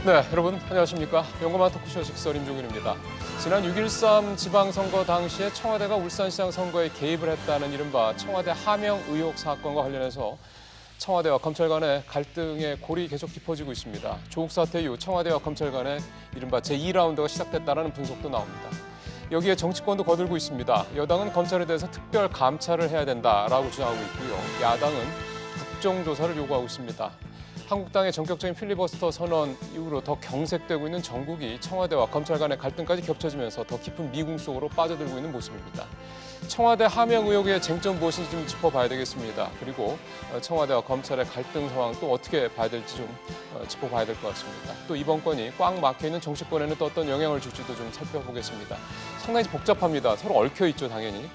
네, 여러분 안녕하십니까. 용감한 토크쇼 직설 임종윤입니다. 지난 6.13 지방선거 당시에 청와대가 울산시장 선거에 개입을 했다는 이른바 청와대 하명 의혹 사건과 관련해서 청와대와 검찰 간의 갈등의 골이 계속 깊어지고 있습니다. 조국 사태 이후 청와대와 검찰 간의 이른바 제2라운드가 시작됐다는 분석도 나옵니다. 여기에 정치권도 거들고 있습니다. 여당은 검찰에 대해서 특별 감찰을 해야 된다라고 주장하고 있고요. 야당은 국정조사를 요구하고 있습니다. 한국당의 전격적인 필리버스터 선언 이후로 더 경색되고 있는 정국이 청와대와 검찰 간의 갈등까지 겹쳐지면서 더 깊은 미궁 속으로 빠져들고 있는 모습입니다. 청와대 하명 의혹의 쟁점 무엇인지 좀 짚어봐야 되겠습니다. 그리고 청와대와 검찰의 갈등 상황 또 어떻게 봐야 될지 좀 짚어봐야 될 것 같습니다. 또 이번 건이 꽉 막혀있는 정치권에는 또 어떤 영향을 줄지도 좀 살펴보겠습니다. 상당히 복잡합니다. 서로 얽혀있죠, 당연히.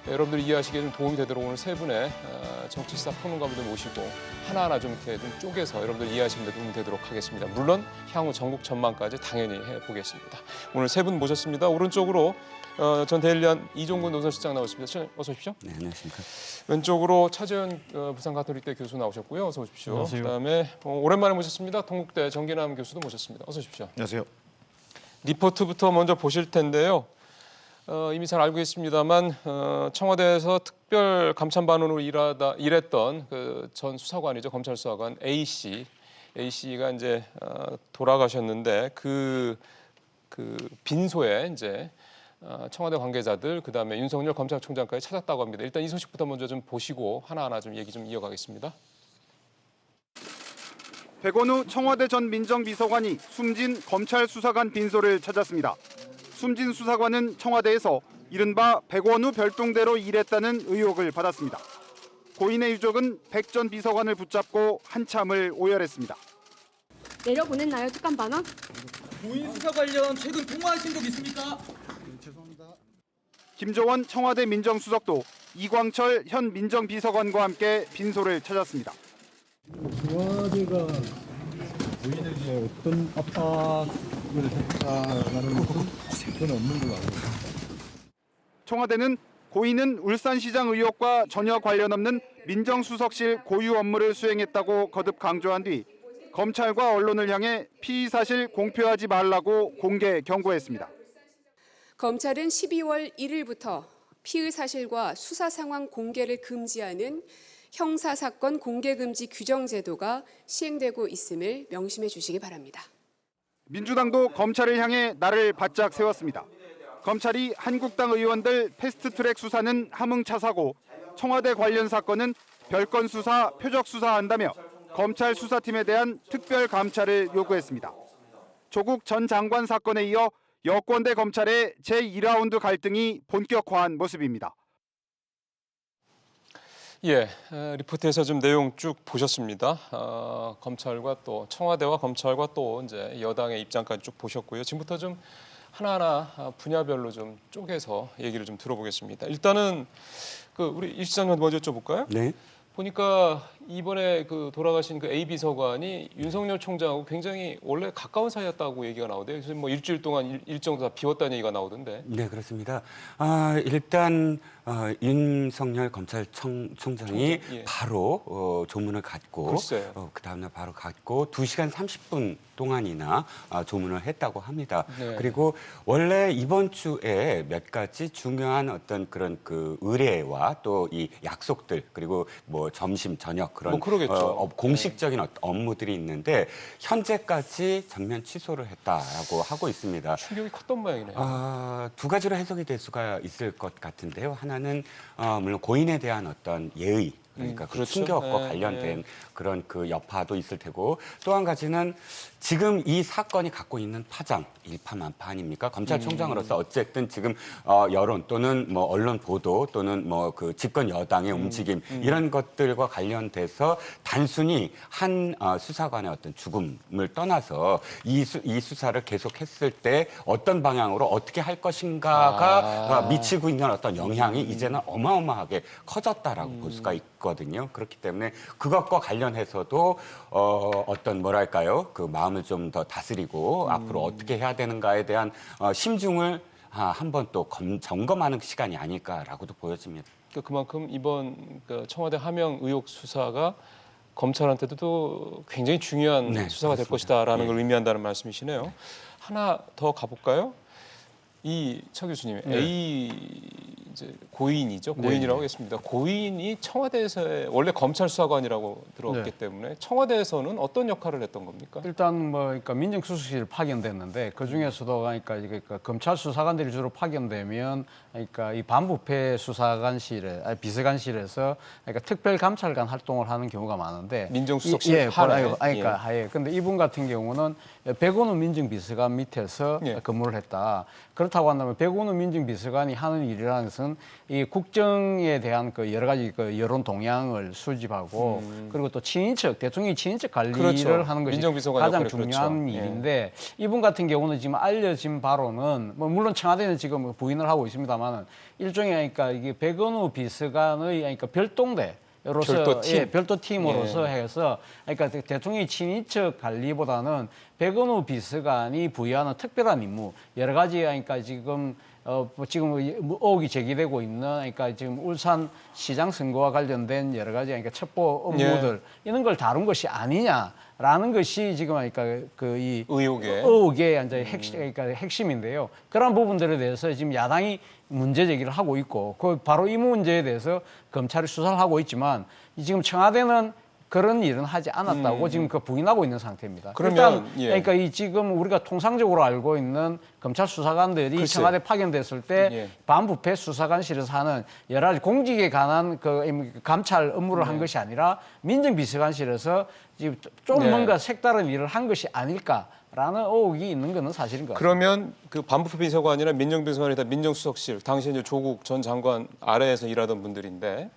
여러분들이 이해하시기에 좀 도움이 되도록 오늘 세 분의 정치시사 평론가분들 모시고 하나하나 좀 이렇게 좀 쪼개서 여러분들 이해하시는 데 도움이 되도록 하겠습니다. 물론 향후 전국 전망까지 당연히 해보겠습니다. 오늘 세 분 모셨습니다. 오른쪽으로 전 데일리안 이종근 노선실장 나오셨습니다. 어서 오십시오. 네, 안녕하십니까. 왼쪽으로 차재현 부산가톨릭대 교수 나오셨고요. 어서 오십시오. 안녕하세요. 그다음에 오랜만에 모셨습니다. 동국대 정기남 교수도 모셨습니다. 어서 오십시오. 안녕하세요. 리포트부터 먼저 보실 텐데요. 이미 잘 알고 있습니다만 청와대에서 특별 감찰반으로 일했던 그 전 수사관이죠. 검찰 수사관 A씨가 이제 돌아가셨는데 그 빈소에 이제 청와대 관계자들 그다음에 윤석열 검찰총장까지 찾았다고 합니다. 일단 이 소식부터 먼저 좀 보시고 하나하나 좀 얘기 좀 이어가겠습니다. 백원우 청와대 전 민정비서관이 숨진 검찰 수사관 빈소를 찾았습니다. 숨진 수사관은 청와대에서 이른바 백원우 별동대로 일했다는 의혹을 받았습니다. 고인의 유족은 백 전 비서관을 붙잡고 한참을 오열했습니다. 내려보냈나요, 특감반원? 고인 수사 관련 최근 통화하신 적 있습니까? 김조원 청와대 민정수석도 이광철 현 민정비서관과 함께 빈소를 찾았습니다. 청와대가 고인에게 어떤 압박을 했다라는 것은 저는 없는 걸로 알고 있습니다. 청와대는 고인은 울산시장 의혹과 전혀 관련 없는 민정수석실 고유 업무를 수행했다고 거듭 강조한 뒤 검찰과 언론을 향해 피의 사실 공표하지 말라고 공개 경고했습니다. 검찰은 12월 1일부터 피의 사실과 수사 상황 공개를 금지하는 형사사건 공개금지 규정 제도가 시행되고 있음을 명심해 주시기 바랍니다. 민주당도 검찰을 향해 날을 바짝 세웠습니다. 검찰이 한국당 의원들 패스트트랙 수사는 함흥차사고 청와대 관련 사건은 별건 수사, 표적 수사한다며 검찰 수사팀에 대한 특별 감찰을 요구했습니다. 조국 전 장관 사건에 이어 여권 대 검찰의 제2라운드 갈등이 본격화한 모습입니다. 예, 리포트에서 좀 내용 쭉 보셨습니다. 검찰과 또 청와대와 검찰과 또 이제 여당의 입장까지 쭉 보셨고요. 지금부터 좀 하나하나 분야별로 좀 쪼개서 얘기를 좀 들어보겠습니다. 일단은 우리 일 시장님 먼저 여쭤볼까요? 네. 보니까 이번에 돌아가신 A 비서관이 윤석열 총장하고 굉장히 원래 가까운 사이였다고 얘기가 나오대요. 그래서 뭐 일주일 동안 일정 다 비웠다는 얘기가 나오던데. 네, 그렇습니다. 일단 윤석열 검찰총장이 예. 바로 조문을 갖고 그 다음날 바로 갖고 2시간 30분 동안이나 조문을 했다고 합니다. 네. 그리고 원래 이번 주에 몇 가지 중요한 어떤 그런 의뢰와 또 이 약속들 그리고 뭐 점심 저녁 그런 뭐 그러겠죠. 공식적인 업무들이 있는데 현재까지 전면 취소를 했다라고 하고 있습니다. 충격이 컸던 모양이네요. 두 가지로 해석이 될 수가 있을 것 같은데요. 하나는 물론 고인에 대한 어떤 예의 그러니까 그 그렇죠. 충격과 네, 관련된 네. 그런 여파도 있을 테고 또 한 가지는 지금 이 사건이 갖고 있는 파장 일파만파 아닙니까? 검찰총장으로서 어쨌든 지금 여론 또는 뭐 언론 보도 또는 뭐 집권 여당의 움직임 이런 것들과 관련돼서 단순히 한 수사관의 어떤 죽음을 떠나서 이 수사를 계속했을 때 어떤 방향으로 어떻게 할 것인가가 미치고 있는 어떤 영향이 이제는 어마어마하게 커졌다라고 볼 수가 있거든요. 그렇기 때문에 그것과 관련해서도 어떤 뭐랄까요? 마음을 좀 더 다스리고 앞으로 어떻게 해야 되는가에 대한 심중을 한번 또 점검하는 시간이 아닐까라고도 보여집니다. 그만큼 이번 청와대 하명 의혹 수사가 검찰한테도 또 굉장히 중요한 네, 수사가 될 그렇습니다. 것이다라는 예. 걸 의미한다는 말씀이시네요. 하나 더 가볼까요? 이 차 교수님, A 이제 고인이죠. 고인이라고 하겠습니다. 고인이 청와대에서의 원래 검찰 수사관이라고 들었기 때문에 청와대에서는 어떤 역할을 했던 겁니까? 일단 뭐 그러니까 민정수석실 파견됐는데 그 중에서도 그러니까 검찰 수사관들이 주로 파견되면 그러니까 이 반부패 수사관실에 비서관실에서 그러니까 특별감찰관 활동을 하는 경우가 많은데 민정수석실 하에. 그러니까 하에 근데 이분 같은 경우는 백원우 민정비서관 밑에서 예. 근무를 했다. 그렇다고 한다면 백원우 민정비서관이 하는 일이라는 것은 이 국정에 대한 그 여러 가지 그 여론 동향을 수집하고 그리고 또 친인척 대통령의 친인척 관리를 그렇죠. 하는 것이 민정비서관 가장 역할이 중요한 그렇죠. 예. 일인데 이분 같은 경우는 지금 알려진 바로는 뭐 물론 청와대는 지금 부인을 하고 있습니다만은 일종의 그러니까 이게 백원우 비서관의 그러니까 별동대 로서 별도팀. 별도팀으로서 해서 그러니까 대통령의 친인척 관리보다는 백원우 비서관이 부여하는 특별한 임무 여러 가지 그러니까 지금 뭐 지금 의혹이 제기되고 있는 그러니까 지금 울산 시장 선거와 관련된 여러 가지 그러니까 첩보 업무들 이런 걸 다룬 것이 아니냐라는 것이 지금 그러니까 그 의혹의 이제 그러니까 핵심인데요. 그런 부분들에 대해서 지금 야당이 문제 제기를 하고 있고 그 바로 이 문제에 대해서 검찰이 수사를 하고 있지만 지금 청와대는 그런 일은 하지 않았다고 지금 그 부인하고 있는 상태입니다. 그러면, 일단 그러니까 이 지금 우리가 통상적으로 알고 있는 검찰 수사관들이 글쎄. 청와대 파견됐을 때 예. 반부패 수사관실에서 하는 여러 가지 공직에 관한 그 감찰 업무를 한 것이 아니라 민정비서관실에서 지금 좀 네. 뭔가 색다른 일을 한 것이 아닐까라는 의혹이 있는 것은 사실인 것 같습니다. 그러면 그 반부패 비서관이나 민정비서관이다 민정수석실 당시 이제 조국 전 장관 아래에서 일하던 분들인데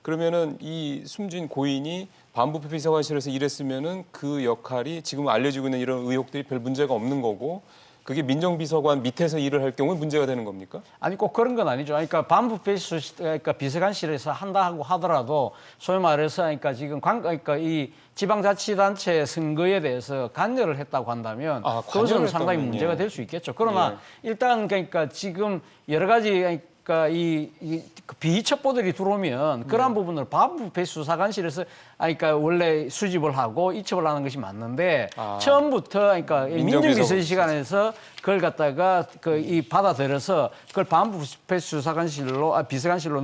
그러면은 이 숨진 고인이 반부패 비서관실에서 일했으면은 그 역할이 지금 알려지고 있는 이런 의혹들이 별 문제가 없는 거고 그게 민정비서관 밑에서 일을 할 경우에 문제가 되는 겁니까? 아니 꼭 그런 건 아니죠. 그러니까 반부패 그러니까 비서관실에서 한다고 하더라도 소위 말해서 그러니까 지금 그러니까 이 지방자치단체 선거에 대해서 관여를 했다고 한다면 그것은 관여를 상당히 했다면, 문제가 예. 될 수 있겠죠. 그러나 일단 그러니까 지금 여러 가지 그러니까 이 비첩보들이 들어오면 그러한 부분을 반부패 수사관실에서 그러니까 원래 수집을 하고 이첩을 하는 것이 맞는데 처음부터 그러니까 민정비서 시간에서 그걸 갖다가 이 받아들여서 그걸 반부패 수사관실로 비서관실로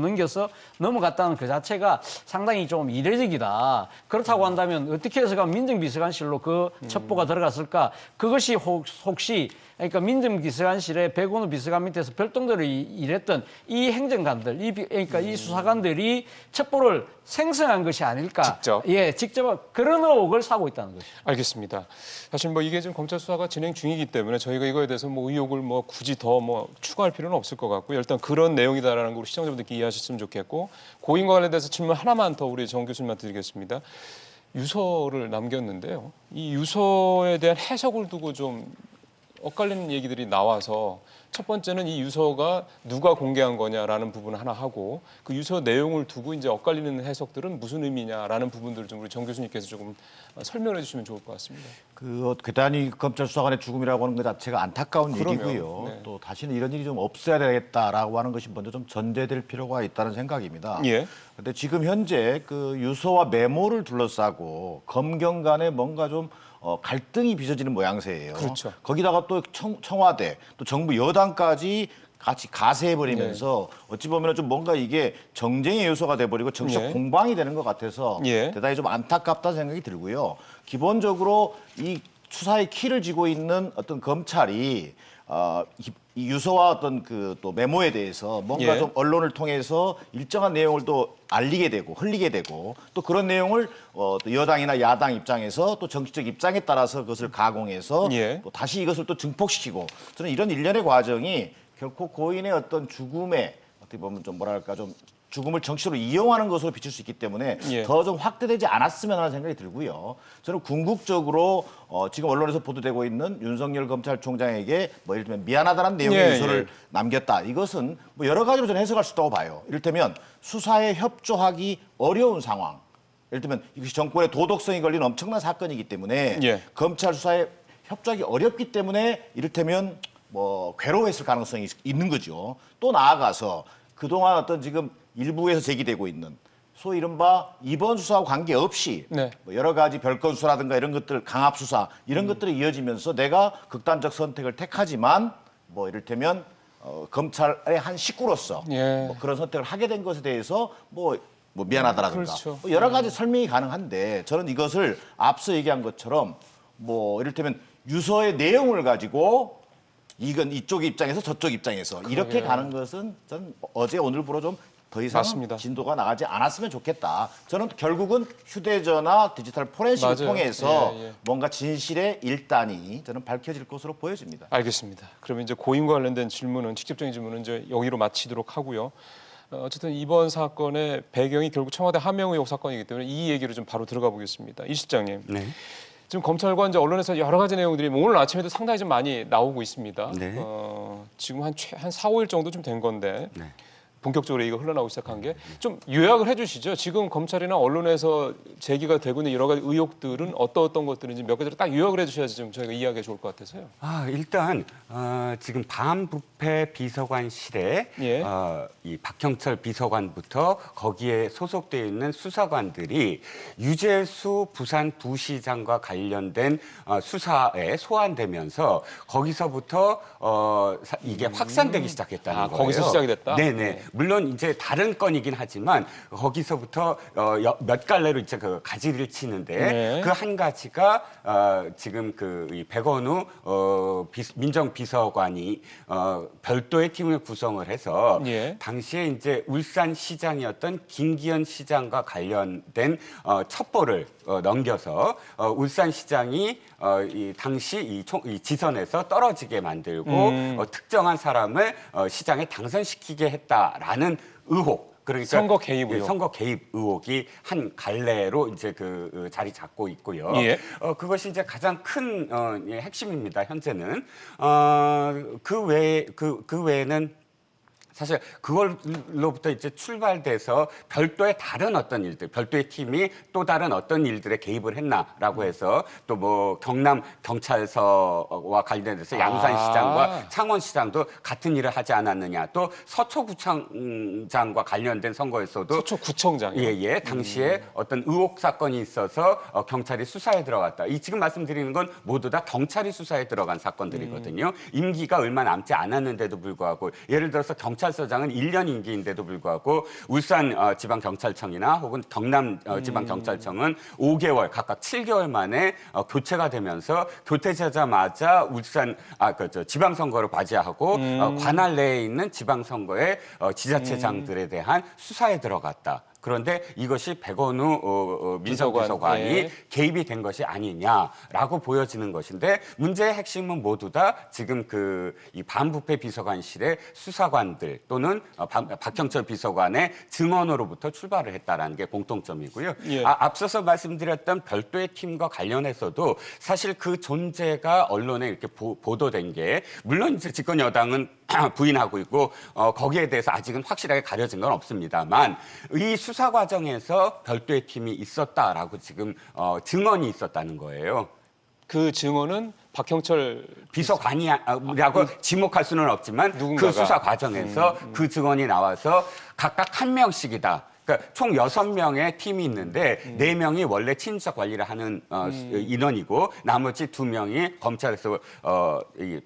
넘어갔다는 그 자체가 상당히 좀 이례적이다. 그렇다고 한다면 어떻게 해서가 민정비서관실로 그 첩보가 들어갔을까? 그것이 혹시 그러니까 민정비서관실에 백원우 비서관 밑에서 별동대로 일했던 이 행정관들, 그러니까 이 수사관들이 첩보를 생성한 것이 아닐까? 직접? 예, 직접 그런 의혹을 사고 있다는 것이죠. 알겠습니다. 사실 뭐 이게 지금 검찰 수사가 진행 중이기 때문에 저희가 이거에 대해서 뭐 의혹을 뭐 굳이 더 뭐 추가할 필요는 없을 것 같고요. 일단 그런 내용이다라는 걸 시청자분들께 이해하셨으면 좋겠고 고인과 관련돼서 질문 하나만 더 우리 정 교수님한테 드리겠습니다. 유서를 남겼는데요. 이 유서에 대한 해석을 두고 좀 엇갈리는 얘기들이 나와서 첫 번째는 이 유서가 누가 공개한 거냐라는 부분을 하나 하고 그 유서 내용을 두고 이제 엇갈리는 해석들은 무슨 의미냐라는 부분들을 좀 우리 정 교수님께서 조금 설명해 주시면 좋을 것 같습니다. 그 대단히 검찰 수사관의 죽음이라고 하는 것 자체가 안타까운 그럼요. 일이고요. 네. 또 다시는 이런 일이 좀 없어야 되겠다라고 하는 것이 먼저 좀 전제될 필요가 있다는 생각입니다. 예. 근데 지금 현재 그 유서와 메모를 둘러싸고 검경 간에 뭔가 좀 갈등이 빚어지는 모양새예요. 그렇죠. 거기다가 또 청와대, 또 정부 여당까지 같이 가세해버리면서 어찌 보면 좀 뭔가 이게 정쟁의 요소가 돼버리고 정치적 예. 공방이 되는 것 같아서 예. 대단히 좀 안타깝다는 생각이 들고요. 기본적으로 이 수사의 키를 쥐고 있는 어떤 검찰이 이 유서와 어떤 그 또 메모에 대해서 뭔가 예. 좀 언론을 통해서 일정한 내용을 또 알리게 되고 흘리게 되고 또 그런 내용을 또 여당이나 야당 입장에서 또 정치적 입장에 따라서 그것을 가공해서 예. 또 다시 이것을 또 증폭시키고 저는 이런 일련의 과정이 결코 고인의 어떤 죽음에 어떻게 보면 좀 뭐랄까 좀 죽음을 정치로 이용하는 것으로 비칠 수 있기 때문에 예. 더 좀 확대되지 않았으면 하는 생각이 들고요. 저는 궁극적으로 지금 언론에서 보도되고 있는 윤석열 검찰총장에게 뭐 예를 들면 미안하다는 내용의 예, 유서를 예. 남겼다. 이것은 뭐 여러 가지로 저는 해석할 수 있다고 봐요. 이를테면 수사에 협조하기 어려운 상황. 예를 들면 이것이 정권의 도덕성이 걸린 엄청난 사건이기 때문에 예. 검찰 수사에 협조하기 어렵기 때문에 이를테면 뭐 괴로워했을 가능성이 있는 거죠. 또 나아가서 그동안 어떤 지금 일부에서 제기되고 있는 소위 이른바 이번 수사와 관계없이 네. 뭐 여러 가지 별건 수사라든가 이런 것들 강압 수사 이런 것들이 이어지면서 내가 극단적 선택을 택하지만 뭐 이를테면 검찰의 한 식구로서 예. 뭐 그런 선택을 하게 된 것에 대해서 뭐 미안하다라든가 그렇죠. 뭐 여러 가지 설명이 가능한데 저는 이것을 앞서 얘기한 것처럼 뭐 이를테면 유서의 내용을 가지고 이건 이쪽 입장에서 저쪽 입장에서 이렇게 가는 것은 전 어제 오늘부로 좀 더 이상 맞습니다. 진도가 나가지 않았으면 좋겠다. 저는 결국은 휴대전화 디지털 포렌식을 맞아요. 통해서 예, 예. 뭔가 진실의 일단이 저는 밝혀질 것으로 보여집니다. 알겠습니다. 그러면 이제 고임과 관련된 질문은 직접적인 질문은 이제 여기로 마치도록 하고요. 어쨌든 이번 사건의 배경이 결국 청와대 하명 의혹 사건이기 때문에 이 얘기로 좀 바로 들어가 보겠습니다. 이 실장님. 네. 지금 검찰과 이제 언론에서 여러 가지 내용들이 오늘 아침에도 상당히 좀 많이 나오고 있습니다. 네. 지금 한 4, 5일 정도 좀 된 건데 네. 본격적으로 이거 흘러나오기 시작한 게 좀 요약을 해주시죠. 지금 검찰이나 언론에서 제기가 되고 있는 여러 가지 의혹들은 어떤 것들인지 몇 가지를 딱 요약을 해주셔야지 좀 저희가 이해하기 좋을 것 같아서요. 일단 지금 반부패 비서관실에 예. 이 박형철 비서관부터 거기에 소속되어 있는 수사관들이 유재수 부산부시장과 관련된 수사에 소환되면서 거기서부터 이게 확산되기 시작했다는 거예요. 거기서 시작이 됐다? 네네. 물론 이제 다른 건이긴 하지만 거기서부터 몇 갈래로 이제 그 가지를 치는데 네. 그 한 가지가 지금 이 백원우 민정비서관이 별도의 팀을 구성을 해서 예. 당시에 이제 울산시장이었던 김기현 시장과 관련된 첩보를 넘겨서 울산시장이 당시 이 지선에서 떨어지게 만들고 특정한 사람을 시장에 당선시키게 했다라는 의혹. 그러니까 선거 개입 의혹. 선거 개입 의혹이 한 갈래로 이제 자리 잡고 있고요. 예. 그것이 이제 가장 큰 핵심입니다. 현재는 그 외에는 사실 그걸로부터 이제 출발돼서 별도의 다른 어떤 일들, 별도의 팀이 또 다른 어떤 일들에 개입을 했나라고 해서 또 뭐 경남 경찰서와 관련돼서 양산시장과 창원시장도 같은 일을 하지 않았느냐, 또 서초구청장과 관련된 선거에서도 서초구청장이요? 예, 당시에 어떤 의혹 사건이 있어서 경찰이 수사에 들어갔다. 이 지금 말씀드리는 건 모두 다 경찰이 수사에 들어간 사건들이거든요. 임기가 얼마 남지 않았는데도 불구하고 예를 들어서 경찰서장은 1년 임기인데도 불구하고 울산 지방경찰청이나 혹은 경남 지방경찰청은 5개월 각각 7개월 만에 교체가 되면서 교체되자마자 울산 지방선거를 맞이하고 관할 내에 있는 지방선거의 지자체장들에 대한 수사에 들어갔다. 그런데 이것이 백원우 민정비서관이 예. 개입이 된 것이 아니냐라고 보여지는 것인데 문제의 핵심은 모두 다 지금 이 반부패 비서관실의 수사관들 또는 박형철 비서관의 증언으로부터 출발을 했다라는 게 공통점이고요. 예. 앞서서 말씀드렸던 별도의 팀과 관련해서도 사실 그 존재가 언론에 이렇게 보도된 게 물론 이제 집권 여당은 부인하고 있고 거기에 대해서 아직은 확실하게 가려진 건 없습니다만 이 수사 과정에서 별도의 팀이 있었다라고 지금 증언이 있었다는 거예요. 그 증언은 박형철 비서관이라고 지목할 수는 없지만 누군가가. 그 수사 과정에서 그 증언이 나와서 각각 한 명씩이다. 그러니까 총 6명의 팀이 있는데 4명이 원래 친인척 관리를 하는 인원이고 나머지 2명이 검찰에서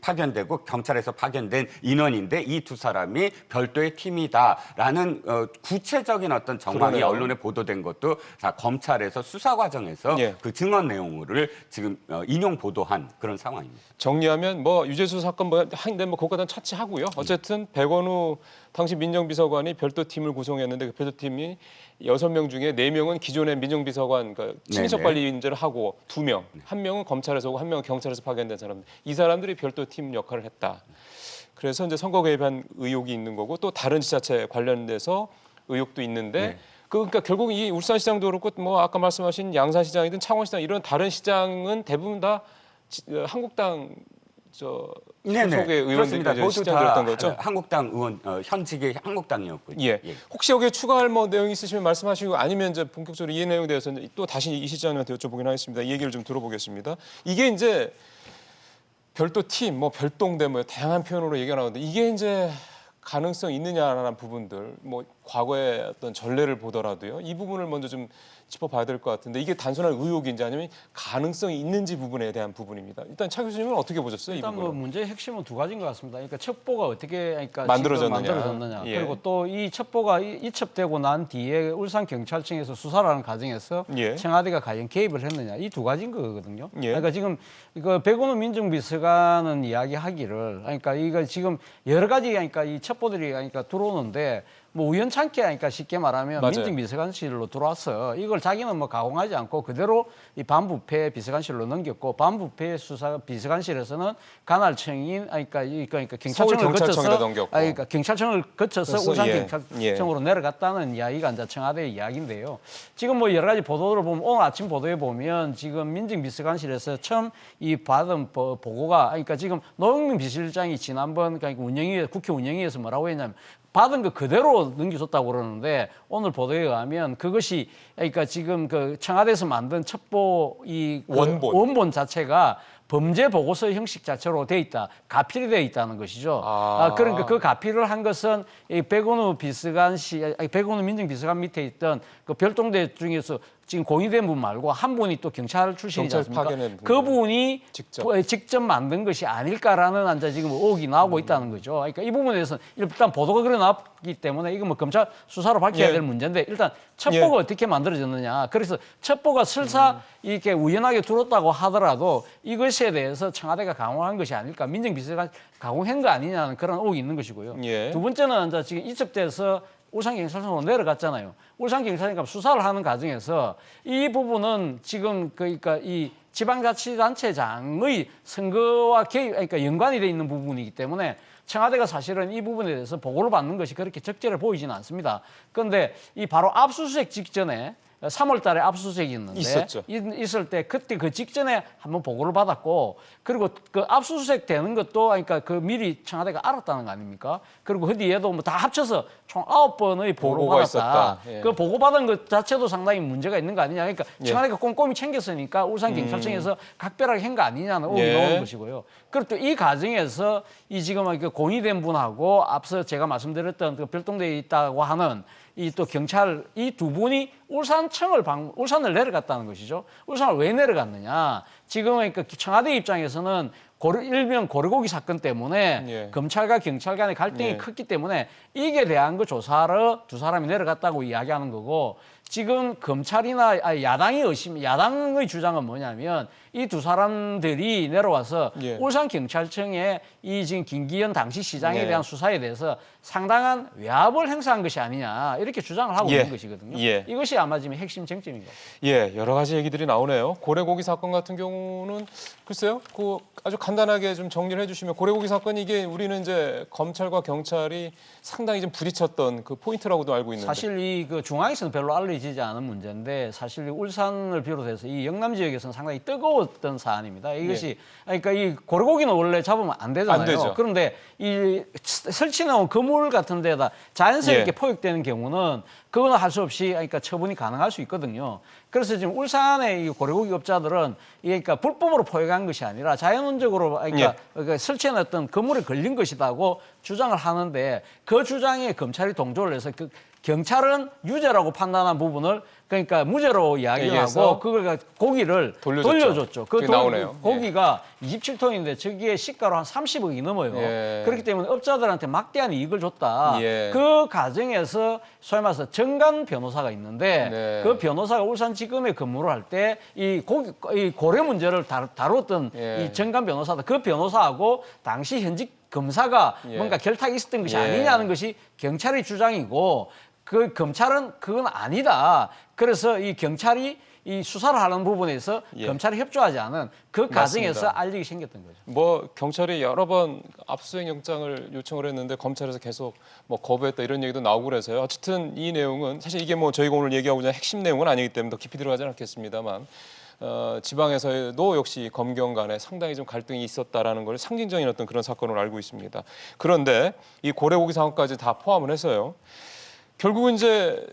파견되고 경찰에서 파견된 인원인데 이 두 사람이 별도의 팀이다라는 구체적인 어떤 정황이 그러네요. 언론에 보도된 것도 다 검찰에서 수사 과정에서 예. 그 증언 내용을 지금 인용 보도한 그런 상황입니다. 정리하면 뭐 유재수 사건 한데 그것과는 차치하고요. 어쨌든 백원우 당시 민정비서관이 별도 팀을 구성했는데 그 별도 팀이 6명 중에 4명은 기존의 민정비서관 그러니까 친인척 네네. 관리 인재를 하고 2명, 1명은 검찰에서 오고 1명은 경찰에서 파견된 사람들. 이 사람들이 별도 팀 역할을 했다. 그래서 이제 선거 개입한 의혹이 있는 거고 또 다른 지자체 관련돼서 의혹도 있는데 네. 그러니까 결국 이 울산시장도 그렇고 뭐 아까 말씀하신 양산시장이든 창원시장 이런 다른 시장은 대부분 다 한국당 소속의 의원들이 이제 모두 시장들이었던 다 거죠. 한국당 의원 현직의 한국당이었고요. 예. 혹시 여기에 추가할 내용 있으시면 말씀하시고 아니면 이제 본격적으로 이 내용에 대해서 또 다시 이 시장님한테 여쭤보긴 하겠습니다. 이 얘기를 좀 들어보겠습니다. 이게 이제 별도 팀, 별동대 다양한 표현으로 얘기가 나오는데 이게 이제 가능성 있느냐라는 부분들, 과거의 어떤 전례를 보더라도요. 이 부분을 먼저 좀 짚어봐야 될 것 같은데 이게 단순한 의혹인지 아니면 가능성이 있는지 부분에 대한 부분입니다. 일단 차 교수님은 어떻게 보셨어요? 이 일단 부분은? 뭐 문제의 핵심은 두 가지인 것 같습니다. 그러니까 첩보가 어떻게 그러니까 만들어졌느냐. 지금 만들어졌느냐. 예. 그리고 또 이 첩보가 이첩되고 난 뒤에 울산 경찰청에서 수사를 하는 과정에서 예. 청와대가 과연 개입을 했느냐. 이 두 가지인 거거든요. 예. 그러니까 지금 이거 백운우 민정비서관은 이야기하기를 그러니까 이거 지금 여러 가지 그러니까 이 첩보들이 그러니까 들어오는데 뭐 우연찮게 하니까 쉽게 말하면 맞아요. 민정비서관실로 들어왔어. 이걸 자기는 뭐 가공하지 않고 그대로 이 반부패 비서관실로 넘겼고 반부패 수사 비서관실에서는 관할청인 그러니까 경찰청을 서울경찰청에다 거쳐서 넘겼고. 그러니까 경찰청을 거쳐서 그래서, 울산 예. 경찰청으로 내려갔다는 이야기가 이제 청와대의 이야기인데요. 지금 뭐 여러 가지 보도를 보면 오늘 아침 보도에 보면 지금 민정비서관실에서 처음 이 받은 보고가 그러니까 지금 노영민 비서실장이 지난번 그러니까 국회 운영위에서 뭐라고 했냐면 받은 거 그대로 넘겨줬다고 그러는데 오늘 보도에 의하면 그것이 그러니까 지금 그 청와대에서 만든 첩보 이 원본 자체가 범죄 보고서 형식 자체로 돼 있다, 가필이 돼 있다는 것이죠. 그러니까 그 가필을 한 것은 이 백운우 백운우 민정비서관 밑에 있던 그 별동대 중에서 지금 공익된 분 말고 한 분이 또 경찰 출신이지 않습니까? 그 분이 직접 만든 것이 아닐까라는 앉아 지금 의혹이 나오고 있다는 거죠. 그러니까 이 부분에 대해서는 일단 보도가 그래 나왔기 때문에 이건 뭐 검찰 수사로 밝혀야 될 문제인데 일단 첩보가 어떻게 만들어졌느냐. 그래서 첩보가 설사 이렇게 우연하게 들어왔다고 하더라도 이것에 대해서 청와대가 강화한 것이 아닐까. 민정비서관 강화한 거 아니냐는 그런 의혹이 있는 것이고요. 두 번째는 이제 지금 이첩돼서 울산경찰청으로 내려갔잖아요. 울산경찰청이 수사를 하는 과정에서 이 부분은 지금 그러니까 이 지방자치단체장의 선거와 개입, 그러니까 연관이 돼 있는 부분이기 때문에 청와대가 사실은 이 부분에 대해서 보고를 받는 것이 그렇게 적절해 보이지는 않습니다. 그런데 이 바로 압수수색 직전에 3월 달에 압수수색이 있는데 있을 때 그때 그 직전에 한번 보고를 받았고 그리고 그 압수수색 되는 것도 그러니까 그 미리 청와대가 알았다는 거 아닙니까? 그리고 그 뒤에도 뭐 다 합쳐서 총 9번의 보고를 받았다. 그 보고 받은 것 자체도 상당히 문제가 있는 거 아니냐. 그러니까 청와대가 꼼꼼히 챙겼으니까 울산경찰청에서 각별하게 한 거 아니냐는 의혹이 나오는 것이고요. 그리고 또 이 과정에서 이 지금 공의된 분하고 앞서 제가 말씀드렸던 그 별동대에 있다고 하는 이 또 경찰 이 두 분이 울산을 내려갔다는 것이죠. 울산을 왜 내려갔느냐? 지금 그러니까 청와대 입장에서는 일명 고래고기 사건 때문에 검찰과 경찰 간의 갈등이 컸기 때문에 이게 대한 그 조사를 두 사람이 내려갔다고 이야기하는 거고 지금 검찰이나 야당의 주장은 뭐냐면 이 두 사람들이 내려와서 울산경찰청에 이 지금 김기현 당시 시장에 대한 수사에 대해서 상당한 외압을 행사한 것이 아니냐 이렇게 주장을 하고 있는 것이거든요. 이것이 아마 지금 핵심 쟁점인 것 같아요. 여러 가지 얘기들이 나오네요. 고래고기 사건 같은 경우는 글쎄요, 그 아주 간단하게 좀 정리를 해주시면 고래고기 사건이 이게 우리는 이제 검찰과 경찰이 상당히 좀 부딪혔던 그 포인트라고도 알고 있는데 사실 이 그 중앙에서는 별로 알려지지 않은 문제인데 사실 울산을 비롯해서 이 영남 지역에서는 상당히 뜨거웠던 사안입니다. 이것이 그러니까 이 고래고기는 원래 잡으면 안 되잖아요. 안 되죠. 그런데 이 설치해놓은 그물 같은 데다 자연스럽게 포획되는 경우는 그거는 할 수 없이 그러니까 처분이 가능할 수 있거든요. 그래서 지금 울산의 이 고래고기 업자들은 그러니까 불법으로 포획한 것이 아니라 자연적으로 그러니까 설치해놨던 그물에 걸린 것이다고 주장을 하는데 그 주장에 검찰이 동조를 해서 그 경찰은 유죄라고 판단한 부분을 그러니까 무죄로 이야기를 하고 그걸 고기를 돌려줬죠. 그 고기가 27톤인데 저기에 시가로 한 30억이 넘어요. 그렇기 때문에 업자들한테 막대한 이익을 줬다. 그 과정에서 소위 말해서 정관 변호사가 있는데 그 변호사가 울산지검에 근무를 할 때 이 고래 문제를 다뤘던 이 정관 변호사다. 그 변호사하고 당시 현직 검사가 뭔가 결탁이 있었던 것이 아니냐는 것이 경찰의 주장이고 그 검찰은 그건 아니다. 그래서 이 경찰이 이 수사를 하는 부분에서 검찰이 협조하지 않은 그 과정에서 알리기 생겼던 거죠. 뭐 경찰이 여러 번 압수수색 영장을 요청을 했는데 검찰에서 계속 뭐 거부했다 이런 얘기도 나오고 그래서요. 어쨌든 이 내용은 사실 이게 뭐 저희가 오늘 얘기하고자 하는 핵심 내용은 아니기 때문에 더 깊이 들어가지 않겠습니다만 지방에서도 역시 검경 간에 상당히 좀 갈등이 있었다라는 걸 상징적인 어떤 그런 사건으로 알고 있습니다. 그런데 이 고래고기 사건까지 다 포함을 해서요. 결국은 이제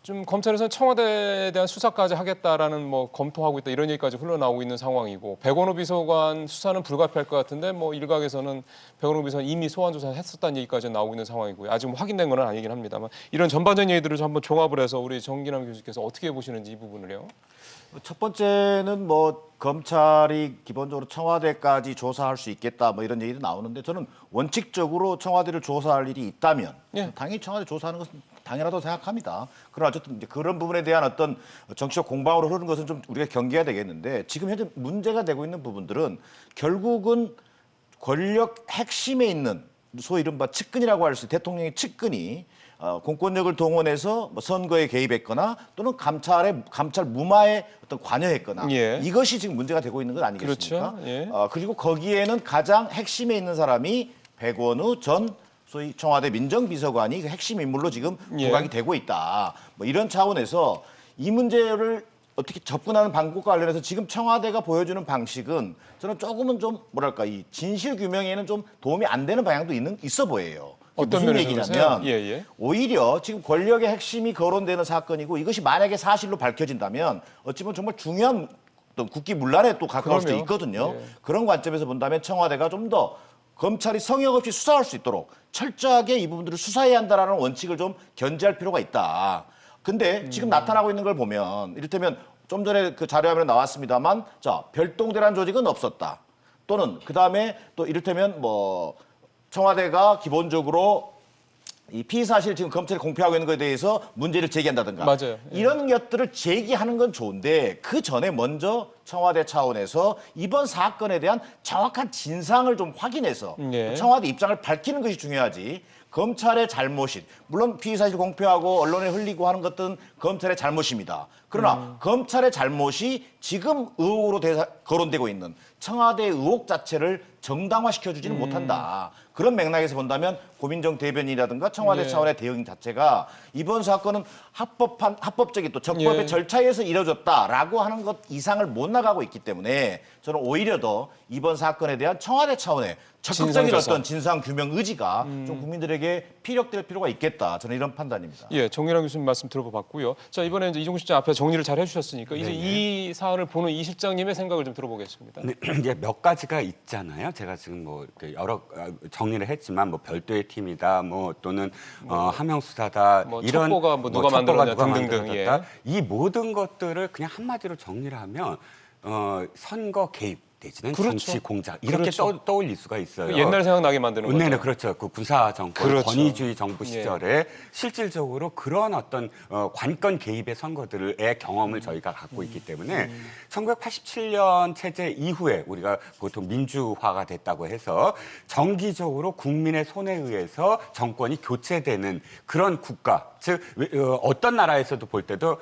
좀 검찰에서는 청와대에 대한 수사까지 하겠다라는 뭐 검토하고 있다 이런 얘기까지 흘러나오고 있는 상황이고 백원호 비서관 수사는 불가피할 것 같은데 뭐 일각에서는 백원호 비서관 이미 소환 조사했었다는 얘기까지 나오고 있는 상황이고요. 아직 뭐 확인된 건 아니긴 합니다만 이런 전반적인 얘기들을 좀 한번 종합을 해서 우리 정기남 교수께서 어떻게 보시는지 이 부분을요. 첫 번째는 뭐 검찰이 기본적으로 청와대까지 조사할 수 있겠다 뭐 이런 얘기도 나오는데 저는 원칙적으로 청와대를 조사할 일이 있다면 예. 당연히 청와대 조사하는 것은 당연하다고 생각합니다. 그러나 어쨌든 이제 그런 부분에 대한 어떤 정치적 공방으로 흐르는 것은 좀 우리가 경계해야 되겠는데 지금 현재 문제가 되고 있는 부분들은 결국은 권력 핵심에 있는 소위 이른바 측근이라고 할 수 있는 대통령의 측근이 공권력을 동원해서 뭐 선거에 개입했거나 또는 감찰 무마에 어떤 관여했거나 예. 이것이 지금 문제가 되고 있는 것 아니겠습니까? 그렇죠. 예. 그리고 거기에는 가장 핵심에 있는 사람이 백원우 전 소위 청와대 민정비서관이 그 핵심 인물로 지금 예. 부각이 되고 있다. 뭐 이런 차원에서 이 문제를 어떻게 접근하는 방법과 관련해서 지금 청와대가 보여주는 방식은 저는 조금은 좀 뭐랄까 이 진실 규명에는 좀 도움이 안 되는 방향도 있어 보여요. 어떤 무슨 면에서 얘기냐면 그러세요? 예, 예. 오히려 지금 권력의 핵심이 거론되는 사건이고 이것이 만약에 사실로 밝혀진다면 어찌 보면 정말 중요한 어떤 국기문란에 또 가까울 수도 그럼요. 있거든요. 예. 그런 관점에서 본다면 청와대가 좀 더 검찰이 성역 없이 수사할 수 있도록 철저하게 이 부분들을 수사해야 한다라는 원칙을 좀 견지할 필요가 있다. 근데 지금 나타나고 있는 걸 보면 이를테면 좀 전에 그 자료화면에 나왔습니다만 자 별동대란 조직은 없었다. 또는 그다음에 또 이를테면 뭐 청와대가 기본적으로 이 피의 사실 지금 검찰이 공표하고 있는 것에 대해서 문제를 제기한다든가 맞아요. 예. 이런 것들을 제기하는 건 좋은데 그 전에 먼저 청와대 차원에서 이번 사건에 대한 정확한 진상을 좀 확인해서 예. 청와대 입장을 밝히는 것이 중요하지. 검찰의 잘못이 물론 피의 사실 공표하고 언론에 흘리고 하는 것들은 검찰의 잘못입니다. 그러나 검찰의 잘못이 지금 의혹으로 거론되고 있는 청와대의 의혹 자체를 정당화시켜주지는 못한다. 그런 맥락에서 본다면 고민정 대변인이라든가 청와대 예. 차원의 대응 자체가 이번 사건은 합법적인 또 적법의 예. 절차에서 이뤄졌다라고 하는 것 이상을 못 나가고 있기 때문에 저는 오히려 더 이번 사건에 대한 청와대 차원의 적극적인 진상조사. 어떤 진상 규명 의지가 좀 국민들에게 피력될 필요가 있겠다. 저는 이런 판단입니다. 예, 정유랑 교수님 말씀 들어봤고요. 자, 이번에 이제 이종국 실장 앞에 정리를 잘 해주셨으니까 이제 이 사안을 보는 이 실장님의 생각을 좀 들어보겠습니다. 네, 이제 몇 가지가 있잖아요. 제가 지금 뭐 이렇게 여러 정리를 했지만 뭐 별도의 팀이다, 뭐 또는 하명 수사다 뭐 이런 첩보가 뭐 누가 만들었냐 등등등, 예. 이 모든 것들을 그냥 한마디로 정리를 하면 선거 개입 내지는 그렇죠. 정치 공작 이렇게 그렇죠. 떠올릴 수가 있어요. 옛날 생각나게 만드는 거죠. 네, 그렇죠. 그 군사 정권, 그렇죠. 권위주의 정부 예. 시절에 실질적으로 그런 어떤 관권 개입의 선거들의 경험을 저희가 갖고 있기 때문에 1987년 체제 이후에 우리가 보통 민주화가 됐다고 해서 정기적으로 국민의 손에 의해서 정권이 교체되는 그런 국가, 즉 어떤 나라에서도 볼 때도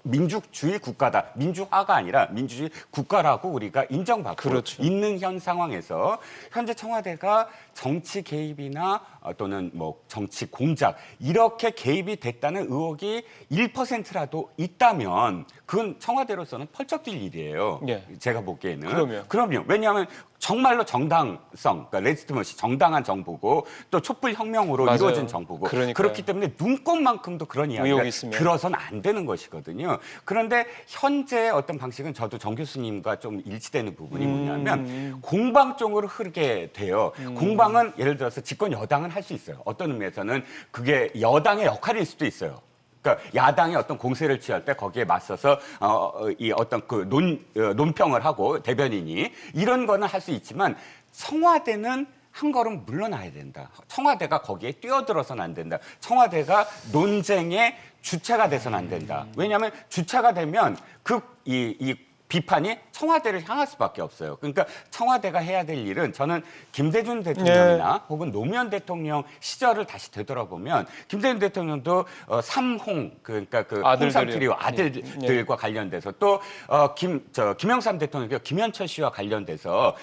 민주주의 국가다. 민주화가 아니라 민주주의 국가라고 우리가 인정받고 그렇죠. 있는 현 상황에서 현재 청와대가 정치 개입이나 또는 뭐 정치 공작 이렇게 개입이 됐다는 의혹이 1%라도 있다면 그건 청와대로서는 펄쩍 뛸 일이에요. 예. 제가 보기에는. 그럼요. 왜냐하면 정말로 정당성, 그러니까 레지티머시 정당한 정부고 또 촛불 혁명으로 맞아요. 이루어진 정부고 그러니까요. 그렇기 때문에 눈꼽만큼도 그런 이야기가 의혹이 있으면. 들어서는 안 되는 것이거든요. 그런데 현재 어떤 방식은 저도 정 교수님과 좀 일치되는 부분이 뭐냐면 공방 쪽으로 흐르게 돼요. 공방은 예를 들어서 집권 여당은 할 수 있어요. 어떤 의미에서는 그게 여당의 역할일 수도 있어요. 그러니까 야당이 어떤 공세를 취할 때 거기에 맞서서 이 어떤 그 논평을 하고 대변인이 이런 거는 할 수 있지만 청와대는 한 걸음 물러나야 된다. 청와대가 거기에 뛰어들어서는 안 된다. 청와대가 논쟁의 주체가 돼서는 안 된다. 왜냐하면 주체가 되면 이 비판이 청와대를 향할 수밖에 없어요. 그러니까 청와대가 해야 될 일은 저는 김대중 대통령이나 혹은 노무현 대통령 시절을 다시 되돌아보면 김대중 대통령도 삼홍 그러니까 그 홍삼 트리오 아들들과 관련돼서 또 김영삼 대통령 김현철 씨와 관련돼서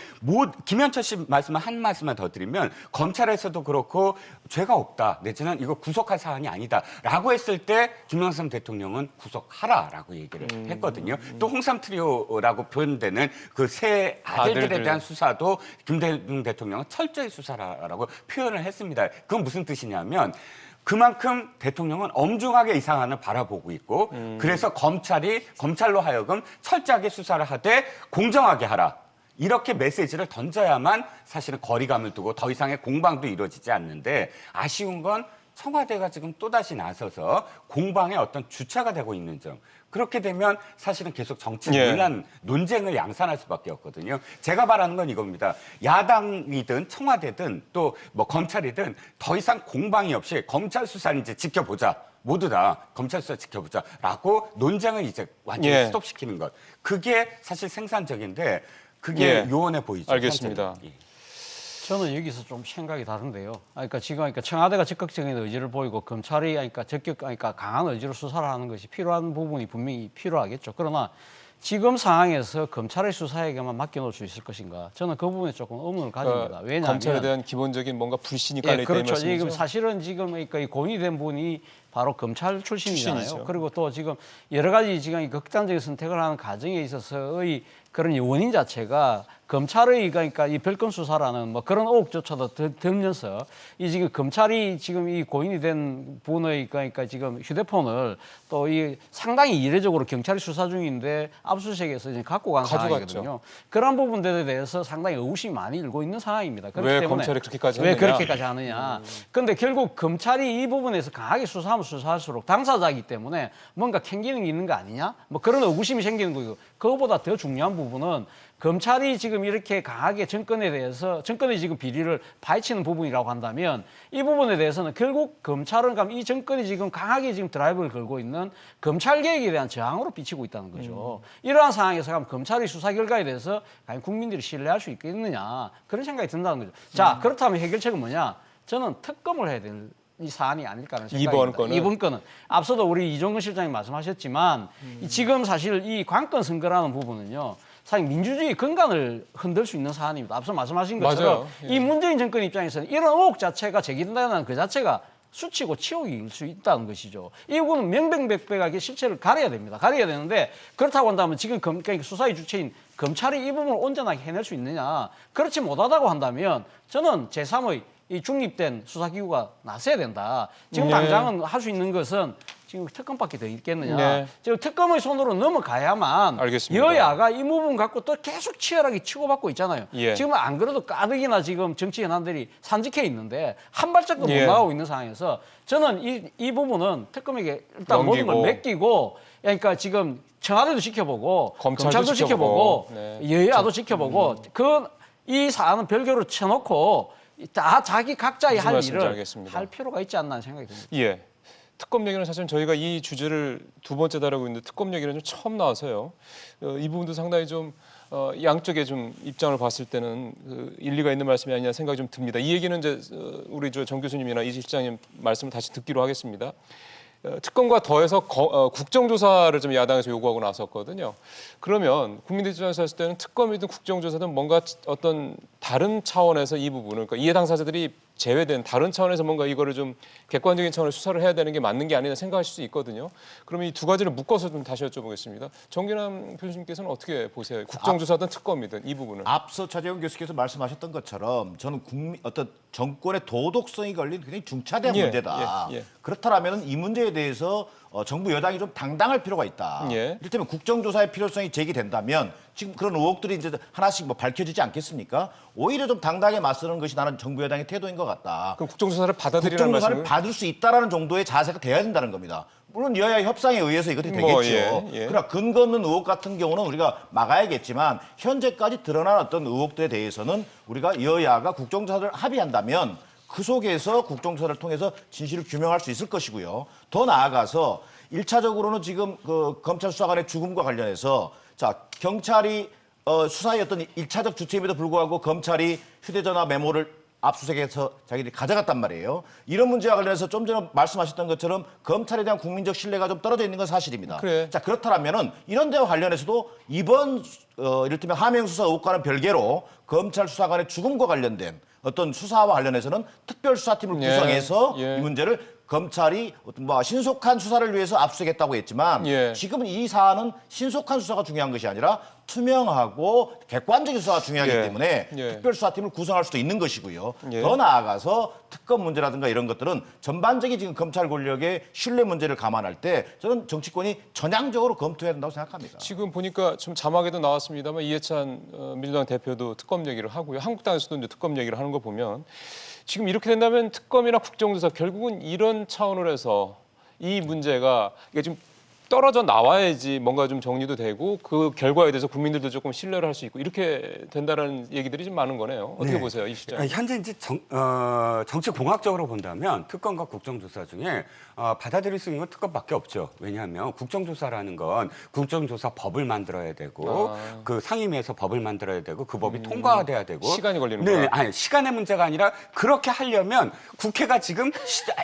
김현철 씨 한 말씀만 더 드리면 검찰에서도 그렇고 죄가 없다 내지는 이거 구속할 사안이 아니다라고 했을 때 김영삼 대통령은 구속하라라고 얘기를 했거든요. 또 홍삼 트리오라고 표현되는 그 세 아들들에 대한 수사도 김대중 대통령은 철저히 수사라고 표현을 했습니다. 그건 무슨 뜻이냐면 그만큼 대통령은 엄중하게 이 사안을 바라보고 있고 그래서 검찰로 하여금 철저하게 수사를 하되 공정하게 하라. 이렇게 메시지를 던져야만 사실은 거리감을 두고 더 이상의 공방도 이루어지지 않는데 아쉬운 건 청와대가 지금 또다시 나서서 공방의 어떤 주체가 되고 있는 점. 그렇게 되면 사실은 계속 정치 논란, 논쟁을 양산할 수밖에 없거든요. 제가 바라는 건 이겁니다. 야당이든 청와대든 또 뭐 검찰이든 더 이상 공방이 없이 검찰 수사를 이제 지켜보자. 모두 다 검찰 수사 지켜보자라고 논쟁을 이제 완전히 스톱시키는 것. 그게 사실 생산적인데 그게 요원해 보이죠. 알겠습니다. 저는 여기서 좀 생각이 다른데요. 그러니까 지금 청와대가 적극적인 의지를 보이고 검찰이 강한 의지로 수사를 하는 것이 필요한 부분이 분명히 필요하겠죠. 그러나 지금 상황에서 검찰의 수사에게만 맡겨놓을 수 있을 것인가? 저는 그 부분에 조금 의문을 가집니다. 왜냐하면 검찰에 대한 기본적인 뭔가 불신이 깔려 있다는 그렇죠. 말씀이죠. 지금 사실은 지금 이 고인이 된 분이 바로 검찰 출신이잖아요. 출신이죠. 그리고 또 지금 여러 가지 지금 극단적인 선택을 하는 과정에 있어서의 그런 원인 자체가 검찰의 그러니까 이 별건 수사라는 뭐 그런 의혹조차도 들면서 이 지금 검찰이 지금 이 고인이 된 분의 그러니까 지금 휴대폰을 또 이 상당히 이례적으로 경찰이 수사 중인데 압수수색에서 지금 갖고 간 상황이거든요. 그런 부분들에 대해서 상당히 의구심이 많이 일고 있는 상황입니다. 그렇기 왜 때문에 검찰이 그렇게까지 왜 했느냐? 그렇게까지 하느냐? 그런데 결국 검찰이 이 부분에서 강하게 수사하면 수사할수록 당사자이기 때문에 뭔가 캥기는 게 있는 거 아니냐? 뭐 그런 의구심이 생기는 거고 그거보다 더 중요한 부분은 검찰이 지금 이렇게 강하게 정권에 대해서 정권의 지금 비리를 파헤치는 부분이라고 한다면 이 부분에 대해서는 결국 검찰은 이 정권이 지금 강하게 지금 드라이브를 걸고 있는 검찰 개혁에 대한 저항으로 비치고 있다는 거죠. 이러한 상황에서 그럼 검찰의 수사 결과에 대해서 과연 국민들이 신뢰할 수 있겠느냐 그런 생각이 든다는 거죠. 자 그렇다면 해결책은 뭐냐? 저는 특검을 해야 될 이 사안이 아닐까라는 생각입니다. 이번 건은 앞서도 우리 이종근 실장님 말씀하셨지만 지금 사실 이 관건 선거라는 부분은요. 사실 민주주의 근간을 흔들 수 있는 사안입니다. 앞서 말씀하신 것처럼 이 문재인 정권 입장에서는 이런 의혹 자체가 제기된다는 그 자체가 수치고 치욕일 수 있다는 것이죠. 이 부분은 명백백백하게 실체를 가려야 됩니다. 가려야 되는데 그렇다고 한다면 지금 그러니까 수사의 주체인 검찰이 이 부분을 온전하게 해낼 수 있느냐. 그렇지 못하다고 한다면 저는 제3의 이 중립된 수사기구가 나서야 된다. 지금 당장은 할 수 있는 것은 지금 특검밖에 더 있겠느냐. 지금 특검의 손으로 넘어가야만 알겠습니다. 여야가 이 부분 갖고 또 계속 치열하게 치고받고 있잖아요. 지금 안 그래도 가득이나 지금 정치 현안들이 산적해 있는데 한 발짝도 못 나가고 있는 상황에서 저는 이 부분은 특검에게 일단 모든 걸 맡기고 그러니까 지금 청와대도 지켜보고 검찰도 지켜보고 여야도 지켜보고 이 사안은 별개로 쳐놓고 다 자기 각자의 할 일을 알겠습니다. 할 필요가 있지 않나 하는 생각이 듭니다. 예. 특검 얘기는 사실 저희가 이 주제를 두 번째 다루고 있는데 특검 얘기는 좀 처음 나와서요. 이 부분도 상당히 좀 양쪽의 좀 입장을 봤을 때는 일리가 있는 말씀이 아니냐 생각이 좀 듭니다. 이 얘기는 이제 우리 정 교수님이나 이 실장님 말씀을 다시 듣기로 하겠습니다. 특검과 더해서 국정조사를 좀 야당에서 요구하고 나섰거든요. 그러면 국민들 입장에서 했을 때는 특검이든 국정조사든 뭔가 어떤 다른 차원에서 이 부분을 그러니까 이해 당사자들이 제외된 다른 차원에서 뭔가 이거를 좀 객관적인 차원에서 수사를 해야 되는 게 맞는 게 아니냐 생각하실 수 있거든요. 그러면 이 두 가지를 묶어서 좀 다시 여쭤보겠습니다. 정기남 교수님께서는 어떻게 보세요? 국정조사든 특검이든 이 부분을. 앞서 차재훈 교수께서 말씀하셨던 것처럼 저는 어떤 정권의 도덕성이 걸린 굉장히 중차대한 문제다. 그렇다면 이 문제에 대해서 정부 여당이 좀 당당할 필요가 있다. 이를테면 국정조사의 필요성이 제기된다면 지금 그런 의혹들이 이제 하나씩 뭐 밝혀지지 않겠습니까? 오히려 좀 당당하게 맞서는 것이 나는 정부 여당의 태도인 것 같다. 그럼 국정조사를 받아들이라는 국정조사를 말씀을? 받을 수 있다라는 정도의 자세가 돼야 된다는 겁니다. 물론 여야 협상에 의해서 이것이 되겠죠. 그러나 근거 없는 의혹 같은 경우는 우리가 막아야겠지만 현재까지 드러난 어떤 의혹들에 대해서는 우리가 여야가 국정조사를 합의한다면 그 속에서 국정조사를 통해서 진실을 규명할 수 있을 것이고요. 더 나아가서 1차적으로는 지금 그 검찰 수사관의 죽음과 관련해서 자 경찰이 수사의 어떤 1차적 주체임에도 불구하고 검찰이 휴대전화 메모를 압수수색해서 자기들이 가져갔단 말이에요. 이런 문제와 관련해서 좀 전에 말씀하셨던 것처럼 검찰에 대한 국민적 신뢰가 좀 떨어져 있는 건 사실입니다. 자 그렇다면은 이런 데와 관련해서도 이번 이를테면 하명수사 의혹과는 별개로 검찰 수사관의 죽음과 관련된 어떤 수사와 관련해서는 특별수사팀을 구성해서 이 문제를 검찰이 어떤 뭐 신속한 수사를 위해서 압수수색했다고 했지만 지금은 이 사안은 신속한 수사가 중요한 것이 아니라 투명하고 객관적인 수사가 중요하기 예. 때문에 예. 특별수사팀을 구성할 수도 있는 것이고요. 예. 더 나아가서 특검 문제라든가 이런 것들은 전반적인 지금 검찰 권력의 신뢰 문제를 감안할 때 저는 정치권이 전향적으로 검토해야 된다고 생각합니다. 지금 보니까 좀 자막에도 나왔습니다만 이해찬 민주당 대표도 특검 얘기를 하고요. 한국당에서도 이제 특검 얘기를 하는 거 보면 지금 이렇게 된다면 특검이나 국정조사 결국은 이런 차원으로 해서 이 문제가 이게 좀 떨어져 나와야지 뭔가 좀 정리도 되고 그 결과에 대해서 국민들도 조금 신뢰를 할 수 있고 이렇게 된다라는 얘기들이 좀 많은 거네요. 어떻게 네. 보세요, 이 시장? 현재 이제 정치 공학적으로 본다면 특검과 국정조사 중에 받아들일 수 있는 건 특검밖에 없죠. 왜냐하면 국정조사라는 건 국정조사 법을 만들어야 되고 그 상임위에서 법을 만들어야 되고 그 법이 통과돼야 되고 시간이 걸리는구나. 네, 아니 시간의 문제가 아니라 그렇게 하려면 국회가 지금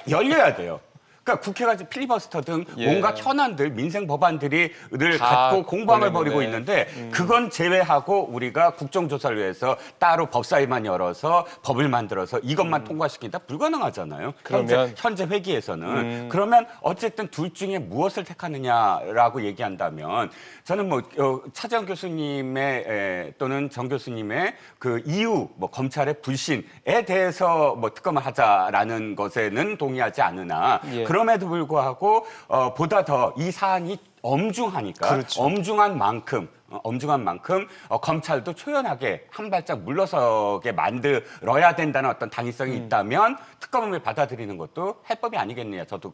열려야 돼요. 그러니까 국회가 필리버스터 등 예. 뭔가 현안들, 민생 법안들을 다 갖고 공방을 벌이고 걸렸는데. 있는데 그건 제외하고 우리가 국정조사를 위해서 따로 법사위만 열어서 법을 만들어서 이것만 통과시킨다 불가능하잖아요. 그러면 현재 회기에서는 그러면 어쨌든 둘 중에 무엇을 택하느냐라고 얘기한다면 저는 뭐 차재현 교수님의 또는 정 교수님의 그 이유 뭐 검찰의 불신에 대해서 뭐 특검을 하자라는 것에는 동의하지 않으나 예. 그럼에도 불구하고 보다 더 이 사안이 엄중하니까 그렇죠. 엄중한 만큼 검찰도 초연하게 한 발짝 물러서게 만들어야 된다는 어떤 당위성이 있다면 특검을 받아들이는 것도 해법이 아니겠느냐 저도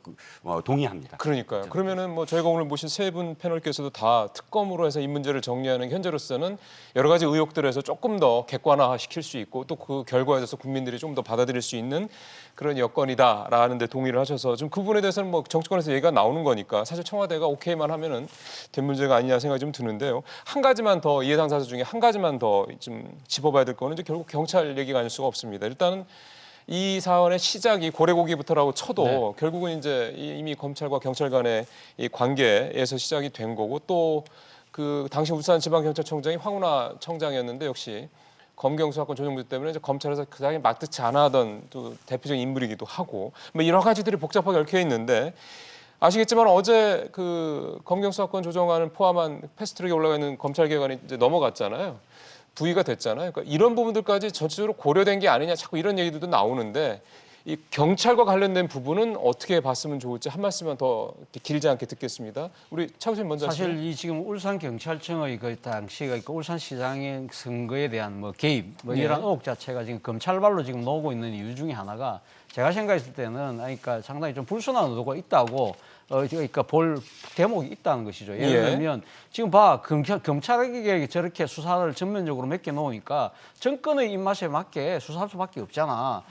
동의합니다. 그러니까요. 그러면은 뭐 저희가 오늘 모신 세 분 패널께서도 다 특검으로 해서 이 문제를 정리하는 현재로서는 여러 가지 의혹들에서 조금 더 객관화시킬 수 있고 또 그 결과에 대해서 국민들이 좀 더 받아들일 수 있는 그런 여건이다라는 데 동의를 하셔서 좀 그 부분에 대해서는 뭐 정치권에서 얘기가 나오는 거니까 사실 청와대가 오케이만 하면은 된 문제가 아니냐 생각이 좀 드는데요. 한 가지만 더 이해 당사자 중에 한 가지만 더 좀 짚어봐야 될 거는 이제 결국 경찰 얘기가 아닐 수가 없습니다. 일단은 이 사안의 시작이 고래고기부터라고 쳐도 결국은 이제 이미 검찰과 경찰 간의 이 관계에서 시작이 된 거고 또 그 당시 울산지방경찰청장이 황운하 청장이었는데 역시 검경 수사권 조정 문제 때문에 이제 검찰에서 그다음에 막듯이 안 하던 또 대표적인 인물이기도 하고 뭐 여러 가지들이 복잡하게 얽혀 있는데 아시겠지만 어제 그 검경 수사권 조정안을 포함한 패스트트랙에 올라가 있는 검찰 개혁안이 이제 넘어갔잖아요. 부의가 됐잖아요. 그러니까 이런 부분들까지 전체적으로 고려된 게 아니냐 자꾸 이런 얘기들도 나오는데 이 경찰과 관련된 부분은 어떻게 봤으면 좋을지 한 말씀만 더 길지 않게 듣겠습니다. 우리 차 교수님 먼저 하시죠. 사실 이 지금 울산 경찰청의 그 당시가 있고 울산시장의 선거에 대한 뭐 개입 뭐 이런 의혹 자체가 지금 검찰발로 지금 나오고 있는 이유 중에 하나가 제가 생각했을 때는 그러니까 상당히 좀 불순한 의도가 있다고 그러니까 볼 대목이 있다는 것이죠. 예를 들면 지금 봐 검찰에게 저렇게 수사를 전면적으로 맡겨 놓으니까 정권의 입맛에 맞게 수사할 수밖에 없잖아.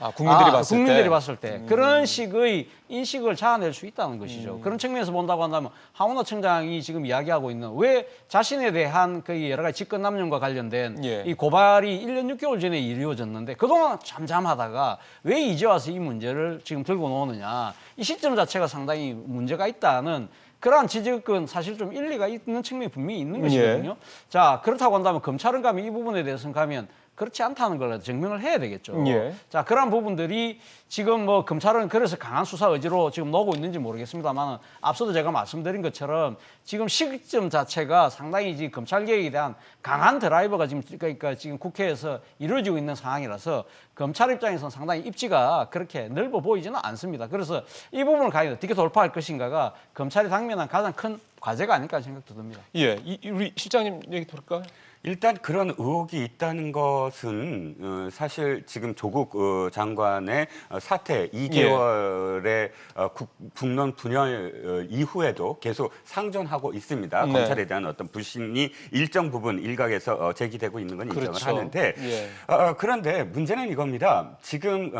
국민들이 봤을 때 그런 식의 인식을 자아낼 수 있다는 것이죠. 그런 측면에서 본다고 한다면 황운하 청장이 지금 이야기하고 있는 왜 자신에 대한 그 여러 가지 직권 남용과 관련된 이 고발이 1년 6개월 전에 이루어졌는데 그동안 잠잠하다가 왜 이제 와서 이 문제를 지금 들고 나오느냐. 이 시점 자체가 상당히 문제가 있다는 그러한 지적은 사실 좀 일리가 있는 측면이 분명히 있는 것이거든요. 자, 그렇다고 한다면 검찰은 가면 이 부분에 대해서는 가면 그렇지 않다는 걸 증명을 해야 되겠죠. 자, 그런 부분들이 지금 뭐 검찰은 그래서 강한 수사 의지로 지금 나오고 있는지 모르겠습니다만 앞서도 제가 말씀드린 것처럼 지금 시점 자체가 상당히 지금 검찰 개혁에 대한 강한 드라이버가 지금 그러니까 지금 국회에서 이루어지고 있는 상황이라서 검찰 입장에서는 상당히 입지가 그렇게 넓어 보이지는 않습니다. 그래서 이 부분을 과연 어떻게 돌파할 것인가가 검찰이 당면한 가장 큰 과제가 아닐까 생각도 듭니다. 우리 실장님 얘기 들을까요? 일단 그런 의혹이 있다는 것은 사실 지금 조국 장관의 사퇴 2개월의 국론 분열 이후에도 계속 상존하고 있습니다. 검찰에 대한 어떤 불신이 일정 부분 일각에서 제기되고 있는 건 인정을 하는데 그런데 문제는 이겁니다. 지금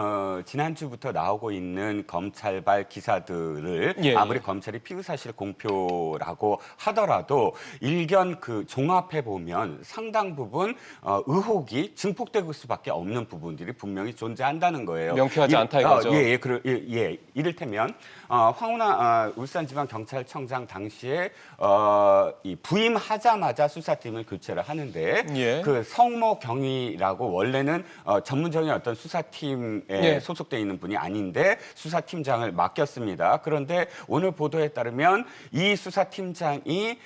지난주부터 나오고 있는 검찰발 기사들을 아무리 검찰이 피의사실 공표라고 하더라도 일견 그 종합해 보면 상당 부분 의혹이 증폭될 수밖에 없는 부분들이 분명히 존재한다는 거예요. 명쾌하지 않다 이거죠. 이를테면 황운하 울산지방경찰청장 당시에 이 부임하자마자 수사팀을 교체를 하는데 그 성모경위라고 원래는 전문적인 어떤 수사팀에 소속돼 있는 분이 아닌데 수사팀장을 맡겼습니다. 그런데 오늘 보도에 따르면 이 수사팀장이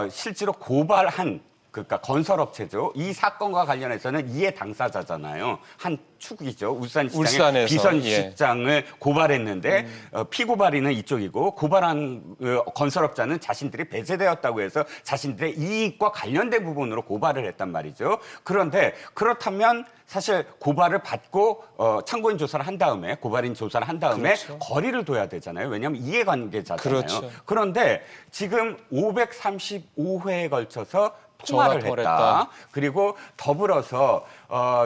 실제로 고발한 그러니까 건설업체죠. 이 사건과 관련해서는 이해 당사자잖아요. 한 축이죠. 울산시장의 울산에서, 비선실장을 고발했는데 피고발인은 이쪽이고 고발한 건설업자는 자신들이 배제되었다고 해서 자신들의 이익과 관련된 부분으로 고발을 했단 말이죠. 그런데 그렇다면 사실 고발을 받고 참고인 조사를 한 다음에 고발인 조사를 한 다음에 그렇죠. 거리를 둬야 되잖아요. 왜냐하면 이해관계자잖아요. 그렇죠. 그런데 지금 535회에 걸쳐서 통화를 전화 통화를 했다. 했다. 그리고 더불어서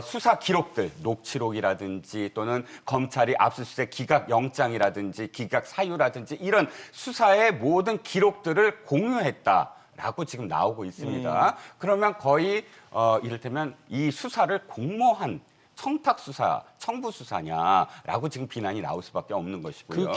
수사 기록들, 녹취록이라든지 또는 검찰이 압수수색 기각 영장이라든지 기각 사유라든지 이런 수사의 모든 기록들을 공유했다라고 지금 나오고 있습니다. 그러면 거의 이를테면 이 수사를 공모한 청탁 수사, 청부 수사냐라고 지금 비난이 나올 수밖에 없는 것이고요.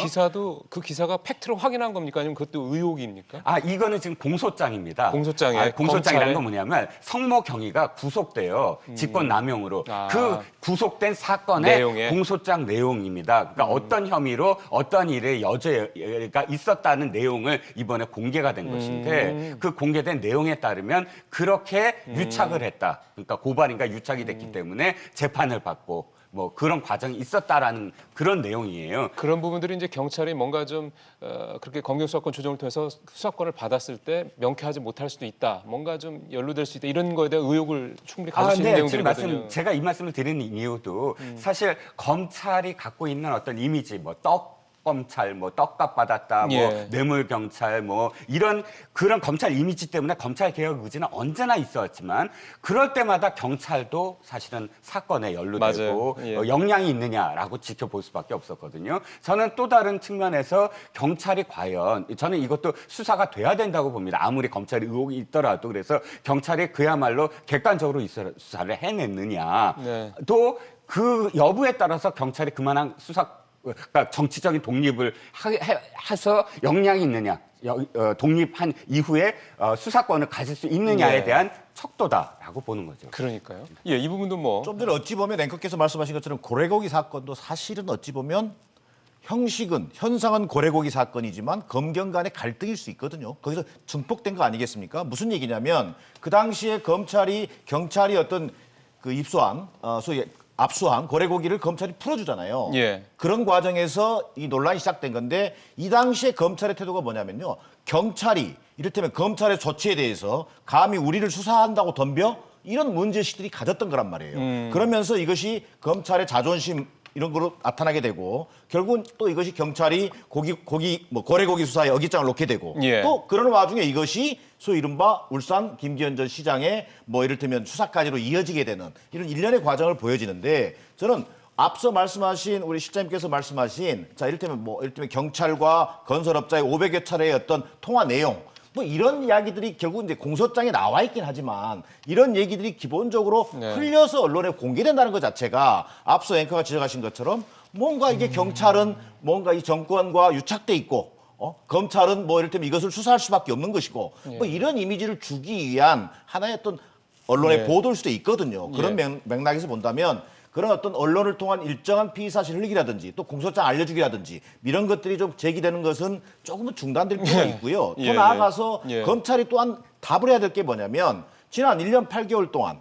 그 기사가 팩트로 확인한 겁니까? 아니면 그것도 의혹입니까? 이거는 지금 공소장입니다. 공소장에 공소장이라는 검찰에? 건 뭐냐면 성모 경위가 구속돼요. 직권남용으로. 그 구속된 사건의 내용에? 공소장 내용입니다. 그러니까 어떤 혐의로 어떤 일에 여죄가 있었다는 내용을 이번에 공개가 된 것인데 그 공개된 내용에 따르면 그렇게 유착을 했다. 그러니까 고발인가 유착이 됐기 때문에 재판을 받고 뭐 그런 과정이 있었다라는 그런 내용이에요. 그런 부분들이 이제 경찰이 뭔가 좀 그렇게 검경 수사권 조정을 통해서 수사권을 받았을 때 명쾌하지 못할 수도 있다. 뭔가 좀 연루될 수 있다. 이런 거에 대한 의혹을 충분히 가질 수 있는 내용들이거든요. 제가 이 말씀을 드리는 이유도 사실 검찰이 갖고 있는 어떤 이미지, 뭐 검찰, 뭐 떡값 받았다, 뭐 예. 뇌물 경찰, 뭐 이런 그런 검찰 이미지 때문에 검찰 개혁 의지는 언제나 있었지만 그럴 때마다 경찰도 사실은 사건에 연루되고 맞아요. 예. 역량이 있느냐라고 지켜볼 수밖에 없었거든요. 저는 또 다른 측면에서 경찰이 과연 저는 이것도 수사가 돼야 된다고 봅니다. 아무리 검찰이 의혹이 있더라도 그래서 경찰이 그야말로 객관적으로 수사를 해냈느냐, 네. 또 그 여부에 따라서 경찰이 그만한 그러니까 정치적인 독립을 해서 역량이 있느냐, 독립한 이후에 수사권을 가질 수 있느냐에 네. 대한 척도다라고 보는 거죠. 그러니까요. 예, 이 부분도 뭐 좀 전에 어찌 보면 앵커께서 말씀하신 것처럼 고래고기 사건도 사실은 어찌 보면 현상은 고래고기 사건이지만 검경 간의 갈등일 수 있거든요. 거기서 증폭된 거 아니겠습니까? 무슨 얘기냐면 그 당시에 경찰이 어떤 그 입수한 소위 압수한 고래고기를 검찰이 풀어주잖아요. 예. 그런 과정에서 이 논란이 시작된 건데 이 당시에 검찰의 태도가 뭐냐면요. 경찰이 이를테면 검찰의 조치에 대해서 감히 우리를 수사한다고 덤벼 이런 문제의식들이 가졌던 거란 말이에요. 그러면서 이것이 검찰의 자존심 이런 거로 나타나게 되고 결국은 또 이것이 경찰이 고래고기 수사에 어깃장을 놓게 되고 예. 또 그런 와중에 이것이 소위 이른바 울산 김기현 전 시장의 뭐 이를테면 수사까지로 이어지게 되는 이런 일련의 과정을 보여지는데 저는 앞서 말씀하신 우리 실장님께서 말씀하신 자 이를테면 경찰과 건설업자의 500여 차례의 어떤 통화 내용 뭐 이런 이야기들이 결국 이제 공소장에 나와 있긴 하지만 이런 얘기들이 기본적으로 네. 흘려서 언론에 공개된다는 것 자체가 앞서 앵커가 지적하신 것처럼 뭔가 이게 경찰은 뭔가 이 정권과 유착돼 있고 검찰은 뭐 이를테면 이것을 수사할 수밖에 없는 것이고 뭐 이런 이미지를 주기 위한 하나의 어떤 언론의 예. 보도일 수도 있거든요. 그런 예. 맥락에서 본다면 그런 어떤 언론을 통한 일정한 피의 사실 흘리기라든지 또 공소장 알려주기라든지 이런 것들이 좀 제기되는 것은 조금은 중단될 필요가 있고요. 예, 더 나아가서 예. 검찰이 또한 답을 해야 될 게 뭐냐면 지난 1년 8개월 동안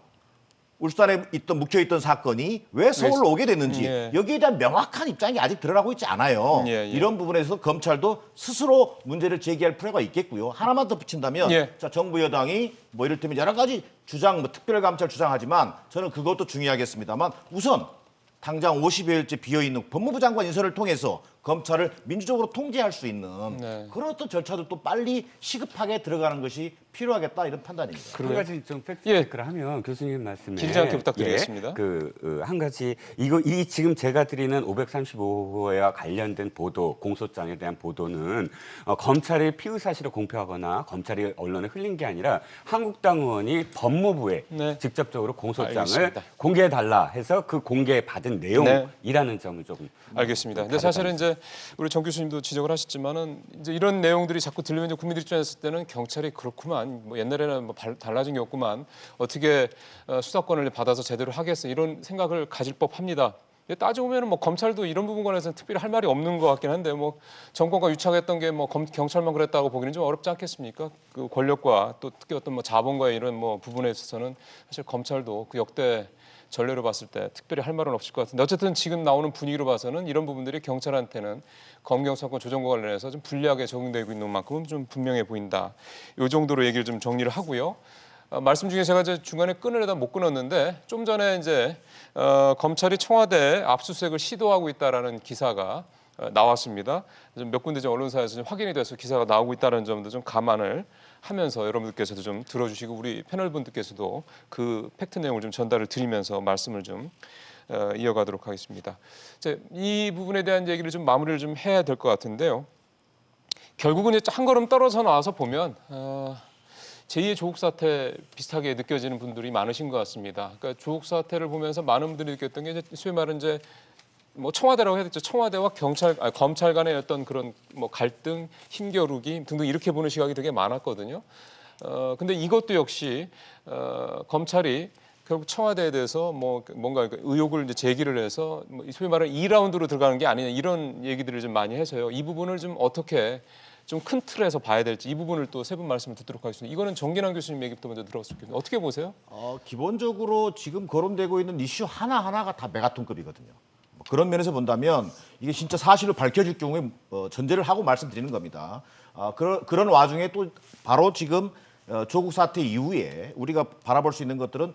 울산에 묵혀있던 사건이 왜 서울로 오게 됐는지 예. 여기에 대한 명확한 입장이 아직 드러나고 있지 않아요. 예, 예. 이런 부분에서 검찰도 스스로 문제를 제기할 필요가 있겠고요. 하나만 더 붙인다면 예. 자 정부 여당이 뭐 이를테면 여러 가지 주장, 특별감찰 주장하지만 저는 그것도 중요하겠습니다만 우선 당장 50여일째 비어있는 법무부 장관 인선을 통해서 검찰을 민주적으로 통제할 수 있는 네. 그런 어떤 절차도 또 빨리 시급하게 들어가는 것이 필요하겠다 이런 판단입니다. 한 가지 좀 팩트 예. 체크를 하면 교수님 말씀에 길지 않게 부탁드리겠습니다. 한 가지 이 지금 제가 드리는 535호와 관련된 보도 공소장에 대한 보도는 검찰이 피의 사실을 공표하거나 검찰이 언론에 흘린 게 아니라 한국당 의원이 법무부에 네. 직접적으로 공소장을 알겠습니다. 공개해 달라 해서 그 공개받은 내용이라는 점을 조금 알겠습니다. 근데 사실은 이제 우리 정 교수님도 지적을 하셨지만은 이제 이런 내용들이 자꾸 들리면 이제 국민들 입장에서 때는 경찰이 그렇구만. 뭐 옛날에는 뭐 달라진 게 없구만. 어떻게 수사권을 받아서 제대로 하겠어 이런 생각을 가질 법합니다. 따지고 보면 뭐 검찰도 이런 부분 관해서는 특별히 할 말이 없는 것 같긴 한데 뭐 정권과 유착했던 게 뭐 경찰만 그랬다고 보기는 좀 어렵지 않겠습니까? 그 권력과 또 특히 어떤 뭐 자본과의 이런 뭐 부분에 있어서는 사실 검찰도 그 역대 전례로 봤을 때 특별히 할 말은 없을 것 같은데 어쨌든 지금 나오는 분위기로 봐서는 이런 부분들이 경찰한테는 검경수사권 조정과 관련해서 좀 불리하게 적용되고 있는 만큼은 좀 분명해 보인다. 이 정도로 얘기를 좀 정리를 하고요. 말씀 중에 제가 이제 중간에 끊으려다 못 끊었는데 좀 전에 이제 검찰이 청와대 압수수색을 시도하고 있다라는 기사가 나왔습니다. 몇 군데 좀 언론사에서 좀 확인이 돼서 기사가 나오고 있다는 점도 좀 감안을 하면서 여러분들께서도 좀 들어주시고 우리 패널분들께서도 그 팩트 내용을 좀 전달을 드리면서 말씀을 좀 이어가도록 하겠습니다. 이제 이 부분에 대한 얘기를 좀 마무리를 좀 해야 될 것 같은데요. 결국은 이제 한 걸음 떨어져 나와서 보면 제2의 조국 사태 비슷하게 느껴지는 분들이 많으신 것 같습니다. 그러니까 조국 사태를 보면서 많은 분들이 느꼈던 게 이제 소위 말하는 이제 뭐 청와대라고 해야 되죠. 청와대와 검찰 간의 어떤 그런 뭐 갈등, 힘겨루기 등등 이렇게 보는 시각이 되게 많았거든요. 근데 이것도 역시 검찰이 결국 청와대에 대해서 뭐 뭔가 의혹을 이제 제기를 해서 뭐 소위 말하는 2라운드로 들어가는 게 아니냐 이런 얘기들을 좀 많이 해서요. 이 부분을 좀 어떻게 좀 큰 틀에서 봐야 될지 이 부분을 또 세 분 말씀을 듣도록 하겠습니다. 이거는 정진환 교수님 얘기부터 먼저 들어봤으면 좋겠는데 어떻게 보세요? 기본적으로 지금 거론되고 있는 이슈 하나하나가 다 메가톤급이거든요. 뭐 그런 면에서 본다면 이게 진짜 사실을 밝혀질 경우에 전제를 하고 말씀드리는 겁니다. 그런 와중에 또 바로 지금 조국 사태 이후에 우리가 바라볼 수 있는 것들은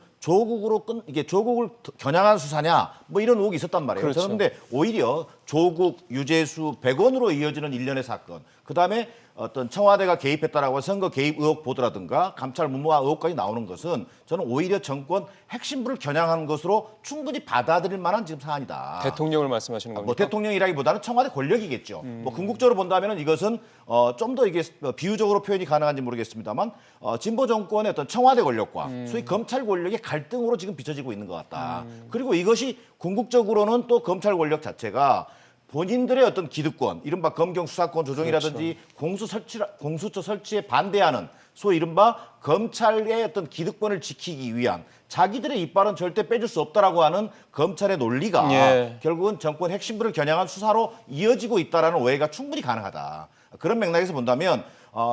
이게 조국을 겨냥한 수사냐 뭐 이런 의혹이 있었단 말이에요. 그렇죠. 저는 근데 오히려 조국, 유재수, 백원으로 이어지는 일련의 사건, 그다음에 어떤 청와대가 개입했다라고 선거 개입 의혹 보도라든가 감찰 무모화 의혹까지 나오는 것은 저는 오히려 정권 핵심부를 겨냥한 것으로 충분히 받아들일 만한 지금 사안이다. 대통령을 말씀하시는 겁니까? 뭐 대통령이라기보다는 청와대 권력이겠죠. 뭐 궁극적으로 본다면 이것은 좀 더 이게 비유적으로 표현이 가능한지 모르겠습니다만 진보 정권의 어떤 청와대 권력과 소위 검찰 권력의 갈등으로 지금 비춰지고 있는 것 같다. 그리고 이것이 궁극적으로는 또 검찰 권력 자체가 본인들의 어떤 기득권, 이른바 검경 수사권 조정이라든지 그렇죠. 공수처 설치에 반대하는 소위 이른바 검찰의 어떤 기득권을 지키기 위한 자기들의 이빨은 절대 빼줄 수 없다라고 하는 검찰의 논리가 결국은 정권 핵심부를 겨냥한 수사로 이어지고 있다라는 오해가 충분히 가능하다. 그런 맥락에서 본다면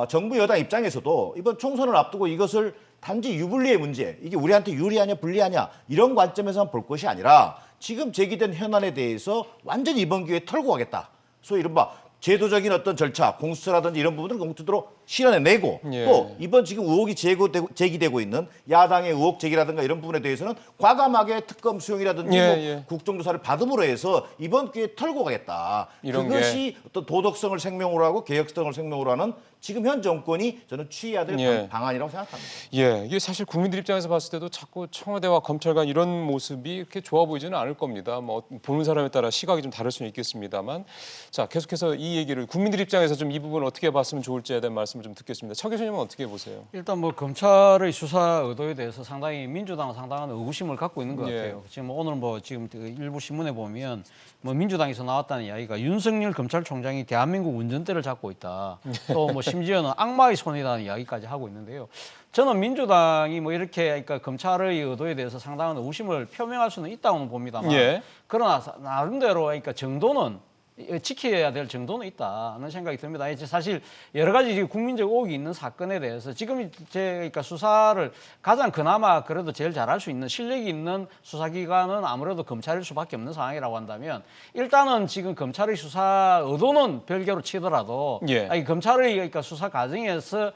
정부 여당 입장에서도 이번 총선을 앞두고 이것을 단지 유불리의 문제, 이게 우리한테 유리하냐 불리하냐 이런 관점에서만 볼 것이 아니라 지금 제기된 현안에 대해서 완전히 이번 기회에 털고 가겠다. 소위 이른바 제도적인 어떤 절차, 공수처라든지 이런 부분들을 공투대로 실현해내고 또 이번 지금 의혹이 제기되고 있는 야당의 의혹 제기라든가 이런 부분에 대해서는 과감하게 특검 수용이라든지 뭐 국정조사를 받음으로 해서 이번 기회에 털고 가겠다. 그것이 어떤 도덕성을 생명으로 하고 개혁성을 생명으로 하는 지금 현 정권이 저는 취해야 될 방안이라고 생각합니다. 이게 사실 국민들 입장에서 봤을 때도 자꾸 청와대와 검찰 간 이런 모습이 이렇게 좋아 보이지는 않을 겁니다. 뭐 보는 사람에 따라 시각이 좀 다를 수는 있겠습니다만, 자 계속해서 이 얘기를 국민들 입장에서 좀 이 부분 어떻게 봤으면 좋을지에 대한 말씀을 좀 듣겠습니다. 차 교수님은 어떻게 보세요? 일단 뭐 검찰의 수사 의도에 대해서 상당히 민주당은 상당한 의구심을 갖고 있는 것 같아요. 지금 오늘 뭐 지금 일부 신문에 보면 뭐 민주당에서 나왔다는 이야기가 윤석열 검찰총장이 대한민국 운전대를 잡고 있다. 또 뭐 심지어는 악마의 손이라는 이야기까지 하고 있는데요. 저는 민주당이 뭐 이렇게 그러니까 검찰의 의도에 대해서 상당한 의구심을 표명할 수는 있다고는 봅니다만 그러나 나름대로 그러니까 정도는 지켜야 될 정도는 있다는 생각이 듭니다. 이제 사실 여러 가지 국민적 의혹이 있는 사건에 대해서 지금 그러니까 수사를 가장 그나마 그래도 제일 잘할 수 있는 실력이 있는 수사기관은 아무래도 검찰일 수밖에 없는 상황이라고 한다면 일단은 지금 검찰의 수사 의도는 별개로 치더라도 아니, 검찰의 그러니까 수사 과정에서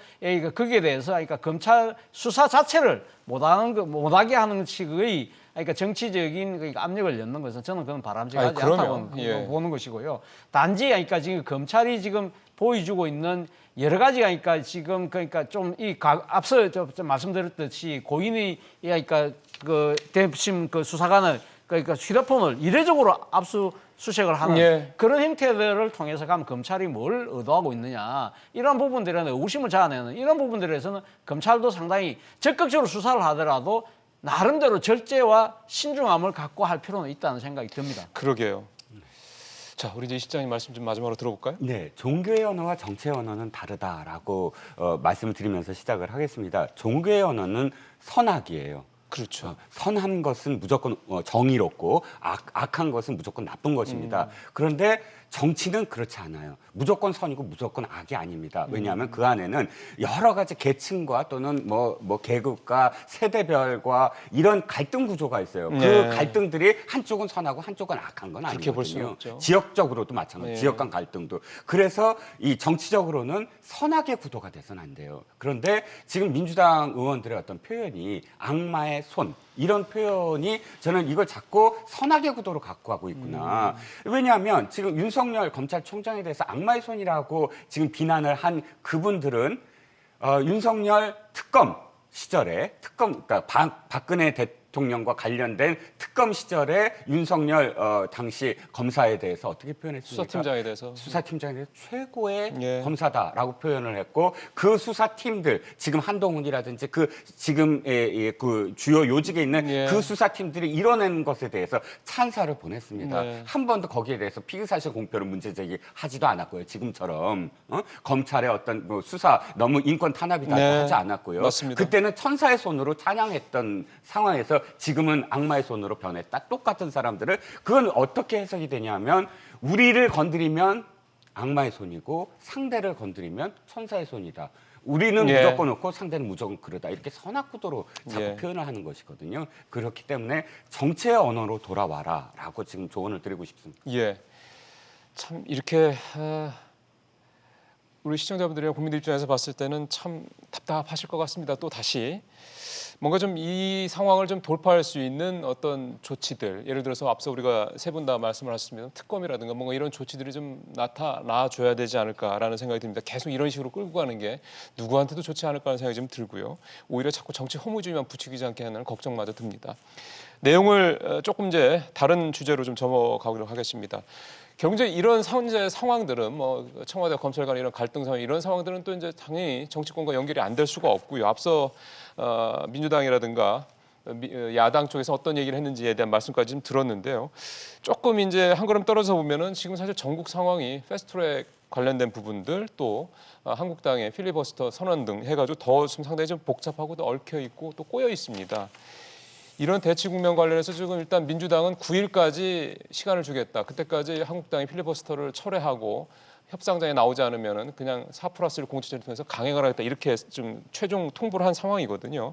거기에 대해서 그러니까 검찰 수사 자체를 못하게 하는 식의 그러니까 정치적인 압력을 넣는 것은 저는 그건 바람직하지 않다고 보는 것이고요. 단지 그러니까 지금 검찰이 지금 보여주고 있는 여러 가지가 그러니까 지금 그러니까 좀 앞서 좀 말씀드렸듯이 고인이 그러니까 그 대심 그 수사관을 그러니까 휴대폰을 이례적으로 압수수색을 하는 그런 형태들을 통해서 가면 검찰이 뭘 의도하고 있느냐 이런 부분들에 대한 의구심을 자아내는 이런 부분들에서는 검찰도 상당히 적극적으로 수사를 하더라도 나름대로 절제와 신중함을 갖고 할 필요는 있다는 생각이 듭니다. 그러게요. 자, 우리 이제 이 실장님 말씀 좀 마지막으로 들어볼까요? 네, 종교의 언어와 정치의 언어는 다르다라고 말씀을 드리면서 시작을 하겠습니다. 종교의 언어는 선악이에요. 그렇죠. 선한 것은 무조건 정의롭고 악한 것은 무조건 나쁜 것입니다. 그런데 정치는 그렇지 않아요. 무조건 선이고 무조건 악이 아닙니다. 왜냐하면 그 안에는 여러 가지 계층과 또는 뭐 계급과 세대별과 이런 갈등 구조가 있어요. 네. 그 갈등들이 한쪽은 선하고 한쪽은 악한 건 그렇게 볼 수는 아니거든요. 없죠. 지역적으로도 마찬가지. 네. 지역 간 갈등도. 그래서 이 정치적으로는 선악의 구도가 돼서는 안 돼요. 그런데 지금 민주당 의원들의 어떤 표현이 악마의 손 이런 표현이 저는 이걸 자꾸 선악의 구도로 갖고 가고 있구나. 왜냐하면 지금 윤석열 검찰총장에 대해서 악마의 손이라고 지금 비난을 한 그분들은 윤석열 특검 시절에 그러니까 박근혜 대통령과 관련된 특검 시절에 윤석열 당시 검사에 대해서 어떻게 표현했습니까? 수사팀장에 대해서. 수사팀장에 대해서 최고의 예. 검사다라고 표현을 했고 그 수사팀들 지금 한동훈이라든지 그 지금의 그 주요 요직에 있는 예. 그 수사팀들이 이뤄낸 것에 대해서 찬사를 보냈습니다. 네. 한 번도 거기에 대해서 피의사실 공표를 문제 제기하지도 않았고요. 지금처럼 검찰의 어떤 뭐 수사 너무 인권 탄압이다 네. 하지 않았고요. 맞습니다. 그때는 천사의 손으로 찬양했던 상황에서 지금은 악마의 손으로 변했다. 똑같은 사람들을 그건 어떻게 해석이 되냐면 우리를 건드리면 악마의 손이고 상대를 건드리면 천사의 손이다. 우리는 예. 무조건 옳고 상대는 무조건 그러다. 이렇게 선악구도로 자꾸 예. 표현을 하는 것이거든요. 그렇기 때문에 정치의 언어로 돌아와라라고 지금 조언을 드리고 싶습니다. 예. 참 이렇게 우리 시청자분들이나 국민들 입장에서 봤을 때는 참 답답하실 것 같습니다. 또 다시 뭔가 좀 이 상황을 좀 돌파할 수 있는 어떤 조치들, 예를 들어서 앞서 우리가 세 분 다 말씀을 하셨습니다. 특검이라든가 뭔가 이런 조치들이 좀 나타나 줘야 되지 않을까라는 생각이 듭니다. 계속 이런 식으로 끌고 가는 게 누구한테도 좋지 않을까 하는 생각이 좀 들고요. 오히려 자꾸 정치 허무주의만 부추기지 않게 하는 걱정마저 듭니다. 내용을 조금 이제 다른 주제로 좀 접어가도록 하겠습니다. 경제 이런 현재 상황들은 뭐 청와대 검찰 간 이런 갈등 상황 이런 상황들은 또 이제 당연히 정치권과 연결이 안 될 수가 없고요. 앞서 민주당이라든가 야당 쪽에서 어떤 얘기를 했는지에 대한 말씀까지 좀 들었는데요. 조금 이제 한 걸음 떨어져 보면은 지금 사실 전국 상황이 패스트트랙 관련된 부분들 또 한국당의 필리버스터 선언 등 해가지고 더 지금 상당히 좀 복잡하고 또 얽혀 있고 또 꼬여 있습니다. 이런 대치 국면 관련해서 지금 일단 민주당은 9일까지 시간을 주겠다. 그때까지 한국당이 필리버스터를 철회하고 협상장에 나오지 않으면은 그냥 4+1 공천을 통해서 강행을 하겠다. 이렇게 좀 최종 통보를 한 상황이거든요.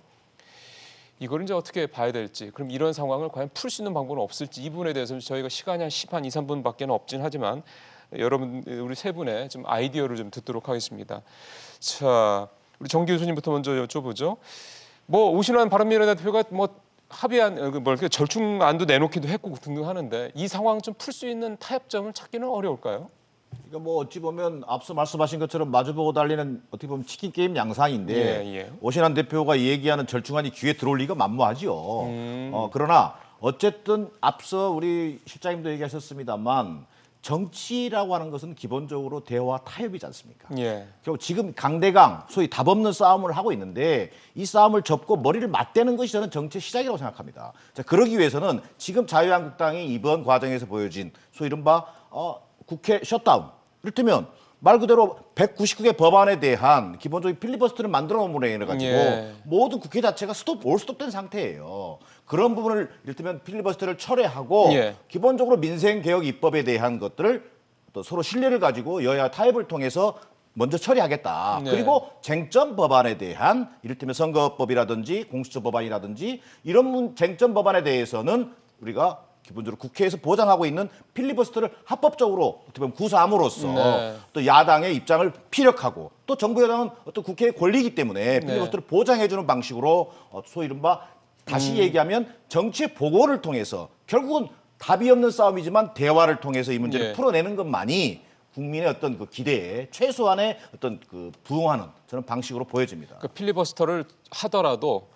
이걸 이제 어떻게 봐야 될지, 그럼 이런 상황을 과연 풀 수 있는 방법은 없을지 이 부분에 대해서 저희가 시간이 한 2, 3분밖에 없진 하지만 여러분 우리 세 분의 좀 아이디어를 좀 듣도록 하겠습니다. 자, 우리 정 교수님부터 먼저 여쭤보죠. 뭐 오신환 바른미래당 대표가 뭐 합의안 절충안도 내놓기도 했고 등등 하는데 이 상황 좀 풀 수 있는 타협점을 찾기는 어려울까요? 그러니까 뭐 어찌 보면 앞서 말씀하신 것처럼 마주보고 달리는 어떻게 보면 치킨 게임 양상인데 예. 오신환 대표가 얘기하는 절충안이 귀에 들어올 리가 만무하지요. 그러나 어쨌든 앞서 우리 실장님도 얘기하셨습니다만 정치라고 하는 것은 기본적으로 대화 타협이지 않습니까? 예. 결국 지금 강대강 소위 답 없는 싸움을 하고 있는데 이 싸움을 접고 머리를 맞대는 것이 저는 정치의 시작이라고 생각합니다. 자, 그러기 위해서는 지금 자유한국당이 이번 과정에서 보여진 소위 이른바 국회 셧다운. 이를테면 말 그대로 199개 법안에 대한 기본적인 필리버스터를 만들어 놓은 가지고 예. 모든 국회 자체가 올스톱된 상태예요. 그런 부분을 이를테면 필리버스터를 철회하고 예. 기본적으로 민생개혁 입법에 대한 것들을 또 서로 신뢰를 가지고 여야 타협을 통해서 먼저 처리하겠다. 네. 그리고 쟁점 법안에 대한 이를테면 선거법이라든지 공수처 법안이라든지 이런 쟁점 법안에 대해서는 우리가 기본적으로 국회에서 보장하고 있는 필리버스터를 합법적으로 어떻게 보면 구사함으로써 네. 또 야당의 입장을 피력하고 또 정부 여당은 어떤 국회의 권리이기 때문에 필리버스터를 보장해주는 방식으로 소위 이른바 다시 얘기하면 정치의 보고를 통해서 결국은 답이 없는 싸움이지만 대화를 통해서 이 문제를 예. 풀어내는 것만이 국민의 어떤 그 기대에 최소한의 어떤 그 부응하는 저는 방식으로 보여집니다. 그 필리버스터를 하더라도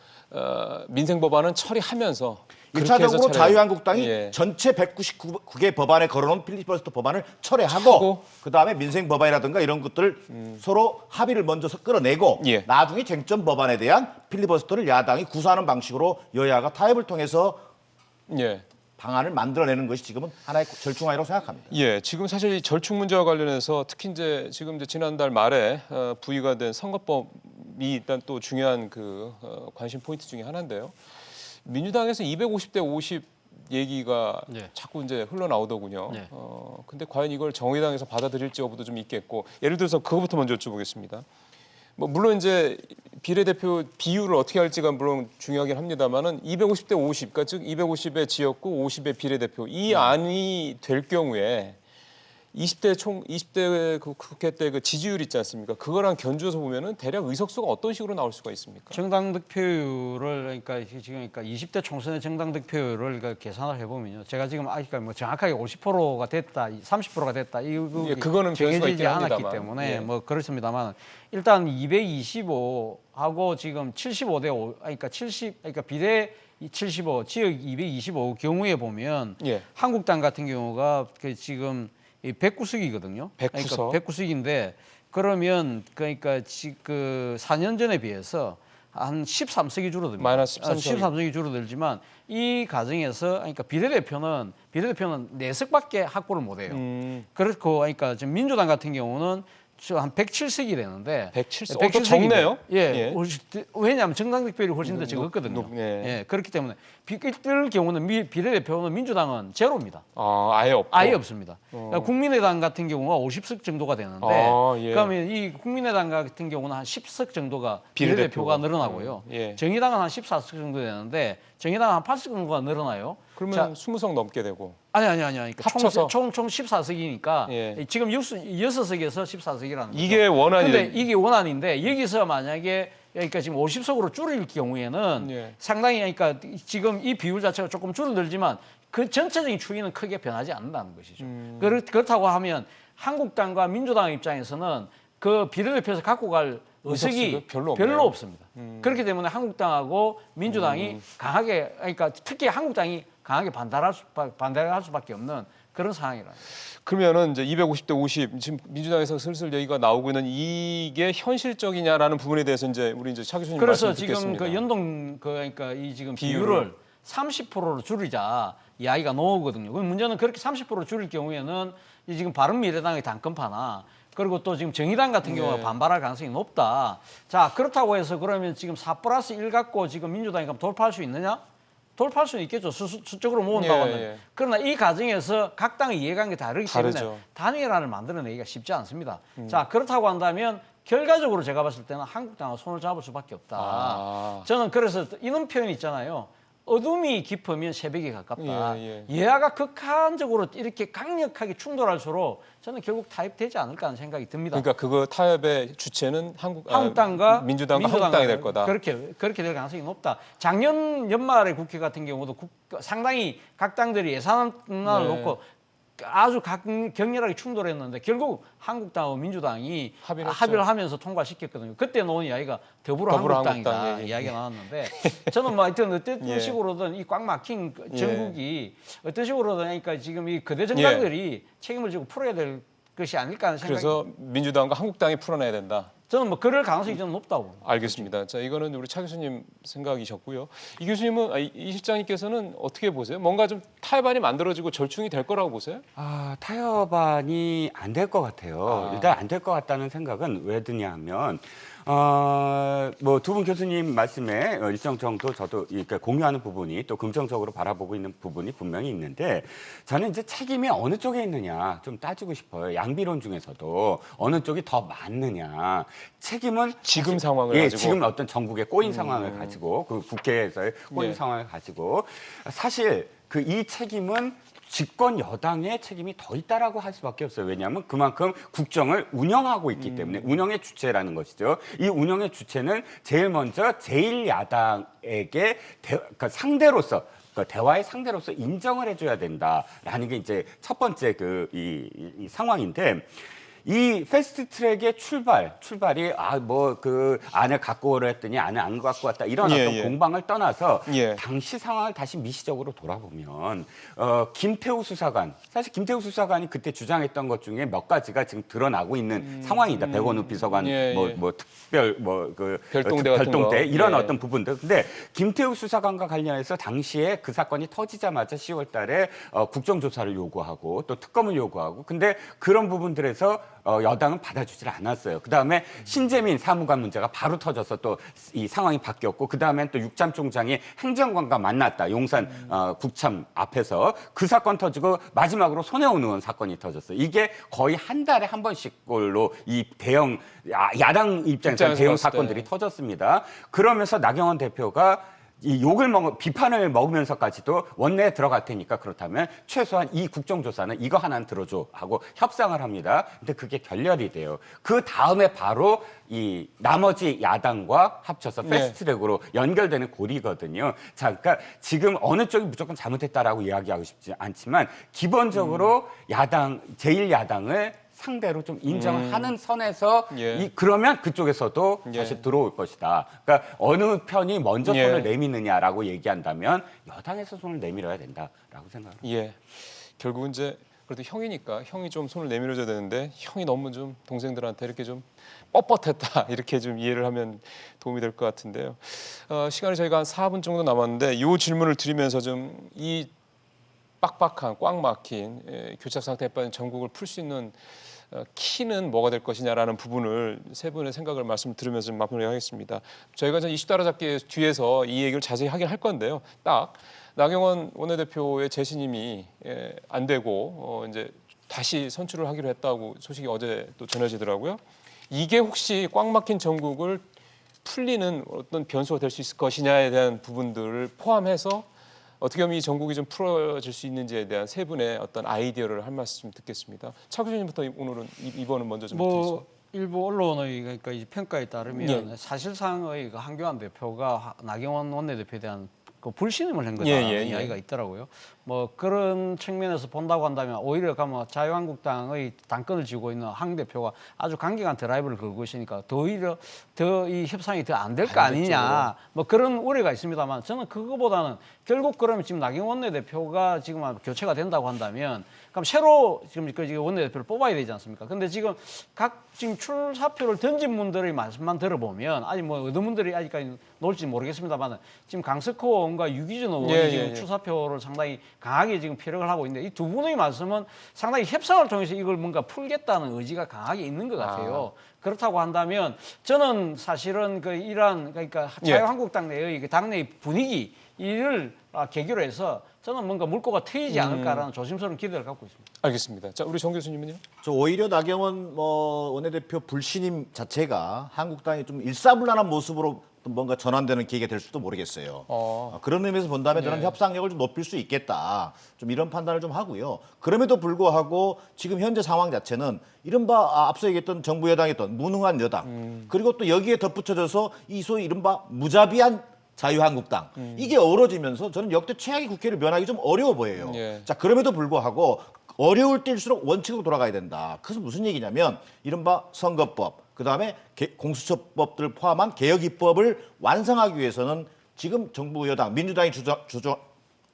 민생 법안은 처리하면서 그렇게 해서 1차적으로 자유한국당이 예. 전체 199개 법안에 걸어놓은 필리버스터 법안을 철회하고 하고. 그다음에 민생 법안이라든가 이런 것들을 서로 합의를 먼저 끌어내고 예. 나중에 쟁점 법안에 대한 필리버스터를 야당이 구사하는 방식으로 여야가 타협을 통해서 예. 방안을 만들어내는 것이 지금은 하나의 절충안이라고 생각합니다. 예, 지금 사실 이 절충 문제와 관련해서 특히 이제 지금 이제 지난달 말에 부의가 된 선거법이 일단 또 중요한 그 관심 포인트 중에 하나인데요. 민주당에서 250대 50 얘기가 네. 자꾸 이제 흘러나오더군요. 네. 근데 과연 이걸 정의당에서 받아들일지 여부도 좀 있겠고, 예를 들어서 그거부터 먼저 여쭤보겠습니다. 뭐 물론 이제 비례대표 비율을 어떻게 할지가 물론 중요하긴 합니다만은 250대 50, 그러니까 즉 250의 지역구, 50의 비례대표 이 안이 될 경우에 20대 그 국회 때 그 지지율 있지 않습니까? 그거랑 견주어서 보면은 대략 의석수가 어떤 식으로 나올 수가 있습니까? 정당 득표율을 그러니까 지금 20대 총선의 정당 득표율을 그러니까 계산을 해보면요. 제가 지금 아직 뭐 정확하게 50%가 됐다, 30%가 됐다 이 부분이 예, 그거는 변수가 정해지지 있긴 않았기 합니다만. 때문에 예. 뭐 그렇습니다만 일단 225하고 지금 75대 5, 그러니까 70, 그러니까 비례 75, 지역 225 경우에 보면 예. 한국당 같은 경우가 그 지금 이 109석이거든요. 109석. 그러니까 109석인데 그러면 그러니까 그 4년 전에 비해서 한 13석이 줄어듭니다. 마이너스 13석. 13석이 줄어들지만 이 과정에서 그러니까 비례대표는 4석밖에 확보를 못 해요. 그렇고 그러니까 지금 민주당 같은 경우는 한 107석이 되는데 107석. 또 적네요. 예. 예. 왜냐하면 정당 득표율이 훨씬 더 적었거든요. 예. 예. 그렇기 때문에 이럴 경우는 비례대표는 민주당은 제로입니다. 아예 없고. 아예 없습니다. 그러니까 국민의당 같은 경우가 50석 정도가 되는데 예. 그러면 이 국민의당 같은 경우는 한 10석 정도가 비례대표가. 비례대표가 늘어나고요. 예. 정의당은 한 14석 정도 되는데 정의당은 한 8석 정도가 늘어나요. 그러면 자, 20석 넘게 되고. 아니. 그러니까 합쳐서? 총 14석이니까 예. 지금 6석에서 14석이라는 거죠. 이게 원안이. 근데 이게 원안인데 여기서 만약에 그러니까 지금 50석으로 줄일 경우에는 예. 상당히 그러니까 지금 이 비율 자체가 조금 줄어들지만 그 전체적인 추이는 크게 변하지 않는다는 것이죠. 그렇다고 하면 한국당과 민주당 입장에서는 그 비례대표에서 갖고 갈 의석이 의석수가 별로 없네요. 없습니다. 그렇기 때문에 한국당하고 민주당이 강하게 그러니까 특히 한국당이 강하게 반대할 수밖에 없는 그런 상황이라. 그러면은 이제 250대 50 지금 민주당에서 슬슬 얘기가 나오고 있는 이게 현실적이냐라는 부분에 대해서 이제 우리 이제 차 교수님 그래서 말씀 지금 듣겠습니다. 그 연동 그러니까 이 지금 비율을. 비율을 30%로 줄이자 이야기가 나오거든요. 그 문제는 그렇게 30% 줄일 경우에는 이 지금 바른미래당의 당권파나 그리고 또 지금 정의당 같은 경우가 네. 반발할 가능성이 높다. 자 그렇다고 해서 그러면 지금 4+1 갖고 지금 민주당이 그럼 돌파할 수 있느냐? 돌파할 수는 있겠죠. 수적으로 모은다고 하면. 예. 그러나 이 과정에서 각 당의 이해관계 다르기 때문에 다르죠. 단일화를 만들어내기가 쉽지 않습니다. 자 그렇다고 한다면 결과적으로 제가 봤을 때는 한국당과 손을 잡을 수밖에 없다. 아. 저는 그래서 이런 표현이 있잖아요. 어둠이 깊으면 새벽에 가깝다. 예. 예하가 극한적으로 이렇게 강력하게 충돌할수록 저는 결국 타협되지 않을까 하는 생각이 듭니다. 그러니까 그거 타협의 주체는 한국당과 민주당과 한국당이 될 거다. 그렇게 될 가능성이 높다. 작년 연말의 국회 같은 경우도 상당히 각 당들이 예산안을 네. 놓고 아주 격렬하게 충돌했는데 결국 한국당하고 민주당이 합의를 합의를 하면서 통과시켰거든요. 그때 놓은 이야기가 더불어한국당이다 더불어한국당, 예. 이야기가 나왔는데 저는 뭐 하여튼 어떤 예. 식으로든 이 꽉 막힌 예. 전국이 어떤 식으로든 그러니까 지금 이 거대 정당들이 책임을 지고 풀어야 될 것이 아닐까 하는 생각이 그래서 민주당과 한국당이 풀어내야 된다. 저는 뭐 그럴 가능성이 저는 높다고 봅니다. 알겠습니다. 자, 이거는 우리 차 교수님 생각이셨고요. 이 교수님은 이 실장님께서는 어떻게 보세요? 뭔가 좀 타협안이 만들어지고 절충이 될 거라고 보세요? 타협안이 안 될 것 같아요. 일단 안 될 것 같다는 생각은 왜 드냐 하면 뭐 두 분 교수님 말씀에 일정 정도 저도 이렇게 공유하는 부분이 또 긍정적으로 바라보고 있는 부분이 분명히 있는데 저는 이제 책임이 어느 쪽에 있느냐 좀 따지고 싶어요. 양비론 중에서도 어느 쪽이 더 맞느냐. 책임은 지금 상황을 가지고. 지금 어떤 전국의 꼬인 상황을 가지고 그 국회에서의 꼬인 예. 상황을 가지고 사실 그 이 책임은 집권 여당의 책임이 더 있다라고 할 수밖에 없어요. 왜냐하면 그만큼 국정을 운영하고 있기 때문에 운영의 주체라는 것이죠. 이 운영의 주체는 제일 먼저 제1야당에게 그러니까 상대로서 그러니까 대화의 상대로서 인정을 해줘야 된다라는 게 이제 첫 번째 이 상황인데. 이 패스트트랙의 출발이 뭐 그 안을 갖고 오려 했더니 안을 안 갖고 왔다 이런 어떤 공방을 떠나서 당시 상황을 다시 미시적으로 돌아보면 김태우 수사관 사실 김태우 수사관이 그때 주장했던 것 중에 몇 가지가 지금 드러나고 있는 상황이다. 백원우 비서관 뭐 특별 그 별동대 이런 어떤 부분들. 근데 김태우 수사관과 관련해서 당시에 그 사건이 터지자마자 10월달에 국정조사를 요구하고 또 특검을 요구하고 근데 그런 부분들에서 여당은 받아주질 않았어요. 그다음에 신재민 사무관 문제가 바로 터져서 또 이 상황이 바뀌었고 그다음엔 또 육참 총장이 행정관과 만났다. 용산 국참 앞에서 그 사건 터지고 마지막으로 손혜원 의원 사건이 터졌어요. 이게 거의 한 달에 한 번씩꼴로 이 대형 야당 입장에서 대형 사건들이 터졌습니다. 그러면서 나경원 대표가 이 비판을 먹으면서까지도 원내에 들어갈 테니까 그렇다면 최소한 이 국정조사는 이거 하나는 들어줘 하고 협상을 합니다. 근데 그게 결렬이 돼요. 그 다음에 바로 이 나머지 야당과 합쳐서 패스트트랙으로 연결되는 고리거든요. 자, 그러니까 지금 어느 쪽이 무조건 잘못했다라고 이야기하고 싶지 않지만 기본적으로 제1야당을 상대로 좀 인정하는 선에서 그러면 그쪽에서도 사실 들어올 것이다. 그러니까 어느 편이 먼저 손을 내미느냐라고 얘기한다면 여당에서 손을 내밀어야 된다라고 생각합니다. 예. 결국은 이제 그래도 형이니까 형이 좀 손을 내밀어줘야 되는데 형이 너무 좀 동생들한테 이렇게 좀 뻣뻣했다 이렇게 좀 이해를 하면 도움이 될 것 같은데요. 시간이 저희가 한 4분 정도 남았는데 이 질문을 드리면서 좀 이 빡빡한 꽉 막힌 교착 상태에 빠진 전국을 풀 수 있는 키는 뭐가 될 것이냐라는 부분을 세 분의 생각을 말씀 들으면서 좀 마무리하겠습니다. 저희가 이슈 따라잡기 뒤에서 이 얘기를 자세히 하긴 할 건데요. 딱 나경원 원내대표의 재신임이 안 되고 이제 다시 선출을 하기로 했다고 소식이 어제 또 전해지더라고요. 이게 혹시 꽉 막힌 전국을 풀리는 어떤 변수가 될 수 있을 것이냐에 대한 부분들을 포함해서 어떻게 하면 이 전국이 좀 풀어질 수 있는지에 대한 세 분의 어떤 아이디어를 한 말씀 듣겠습니다. 차 교수님부터 오늘은 이번은 먼저 좀 드리죠. 일부 언론의 그러니까 이 평가에 따르면 사실상의 그 한교안 대표가 나경원 원내대표에 대한 그 불신임을 한 거다라는 이야기가 있더라고요. 뭐 그런 측면에서 본다고 한다면 오히려 가면 자유한국당의 당권을 쥐고 있는 한 대표가 아주 강경한 드라이브를 걸고 있으니까 오히려 더 이 협상이 더 안 될 거 아니냐 뭐 그런 우려가 있습니다만 저는 그거보다는 결국 그러면 지금 나경원 원내대표가 지금 교체가 된다고 한다면 그럼 새로 지금 그 원내대표를 뽑아야 되지 않습니까? 근데 지금 각 지금 출사표를 던진 분들의 말씀만 들어보면 아직 뭐 어떤 분들이 아직까지 놓을지 모르겠습니다만 지금 강석호 의원과 유기준 의원이 지금 출사표를 상당히 강하게 지금 피력을 하고 있는데 이 두 분의 말씀은 상당히 협상을 통해서 이걸 뭔가 풀겠다는 의지가 강하게 있는 것 같아요. 그렇다고 한다면 저는 사실은 그 이러한 그러니까 자유한국당 내의 그 당내의 분위기 이를 계기로 해서 저는 뭔가 물꼬가 트이지 않을까라는 조심스러운 기대를 갖고 있습니다. 알겠습니다. 자, 우리 정 교수님은요? 저 오히려 나경원 원내대표 불신임 자체가 한국당이 좀 일사불란한 모습으로 뭔가 전환되는 계기가 될 수도 모르겠어요. 그런 의미에서 본다면 저는 협상력을 좀 높일 수 있겠다. 좀 이런 판단을 좀 하고요. 그럼에도 불구하고 지금 현재 상황 자체는 이른바 앞서 얘기했던 정부 여당이 했던 무능한 여당 그리고 또 여기에 덧붙여져서 이 소위 이른바 무자비한 자유한국당 이게 어우러지면서 저는 역대 최악의 국회를 면하기 좀 어려워 보여요. 자 그럼에도 불구하고 어려울 때일수록 원칙으로 돌아가야 된다. 그래서 무슨 얘기냐면 이른바 선거법 그다음에 공수처법들을 포함한 개혁 입법을 완성하기 위해서는 지금 정부 여당 민주당이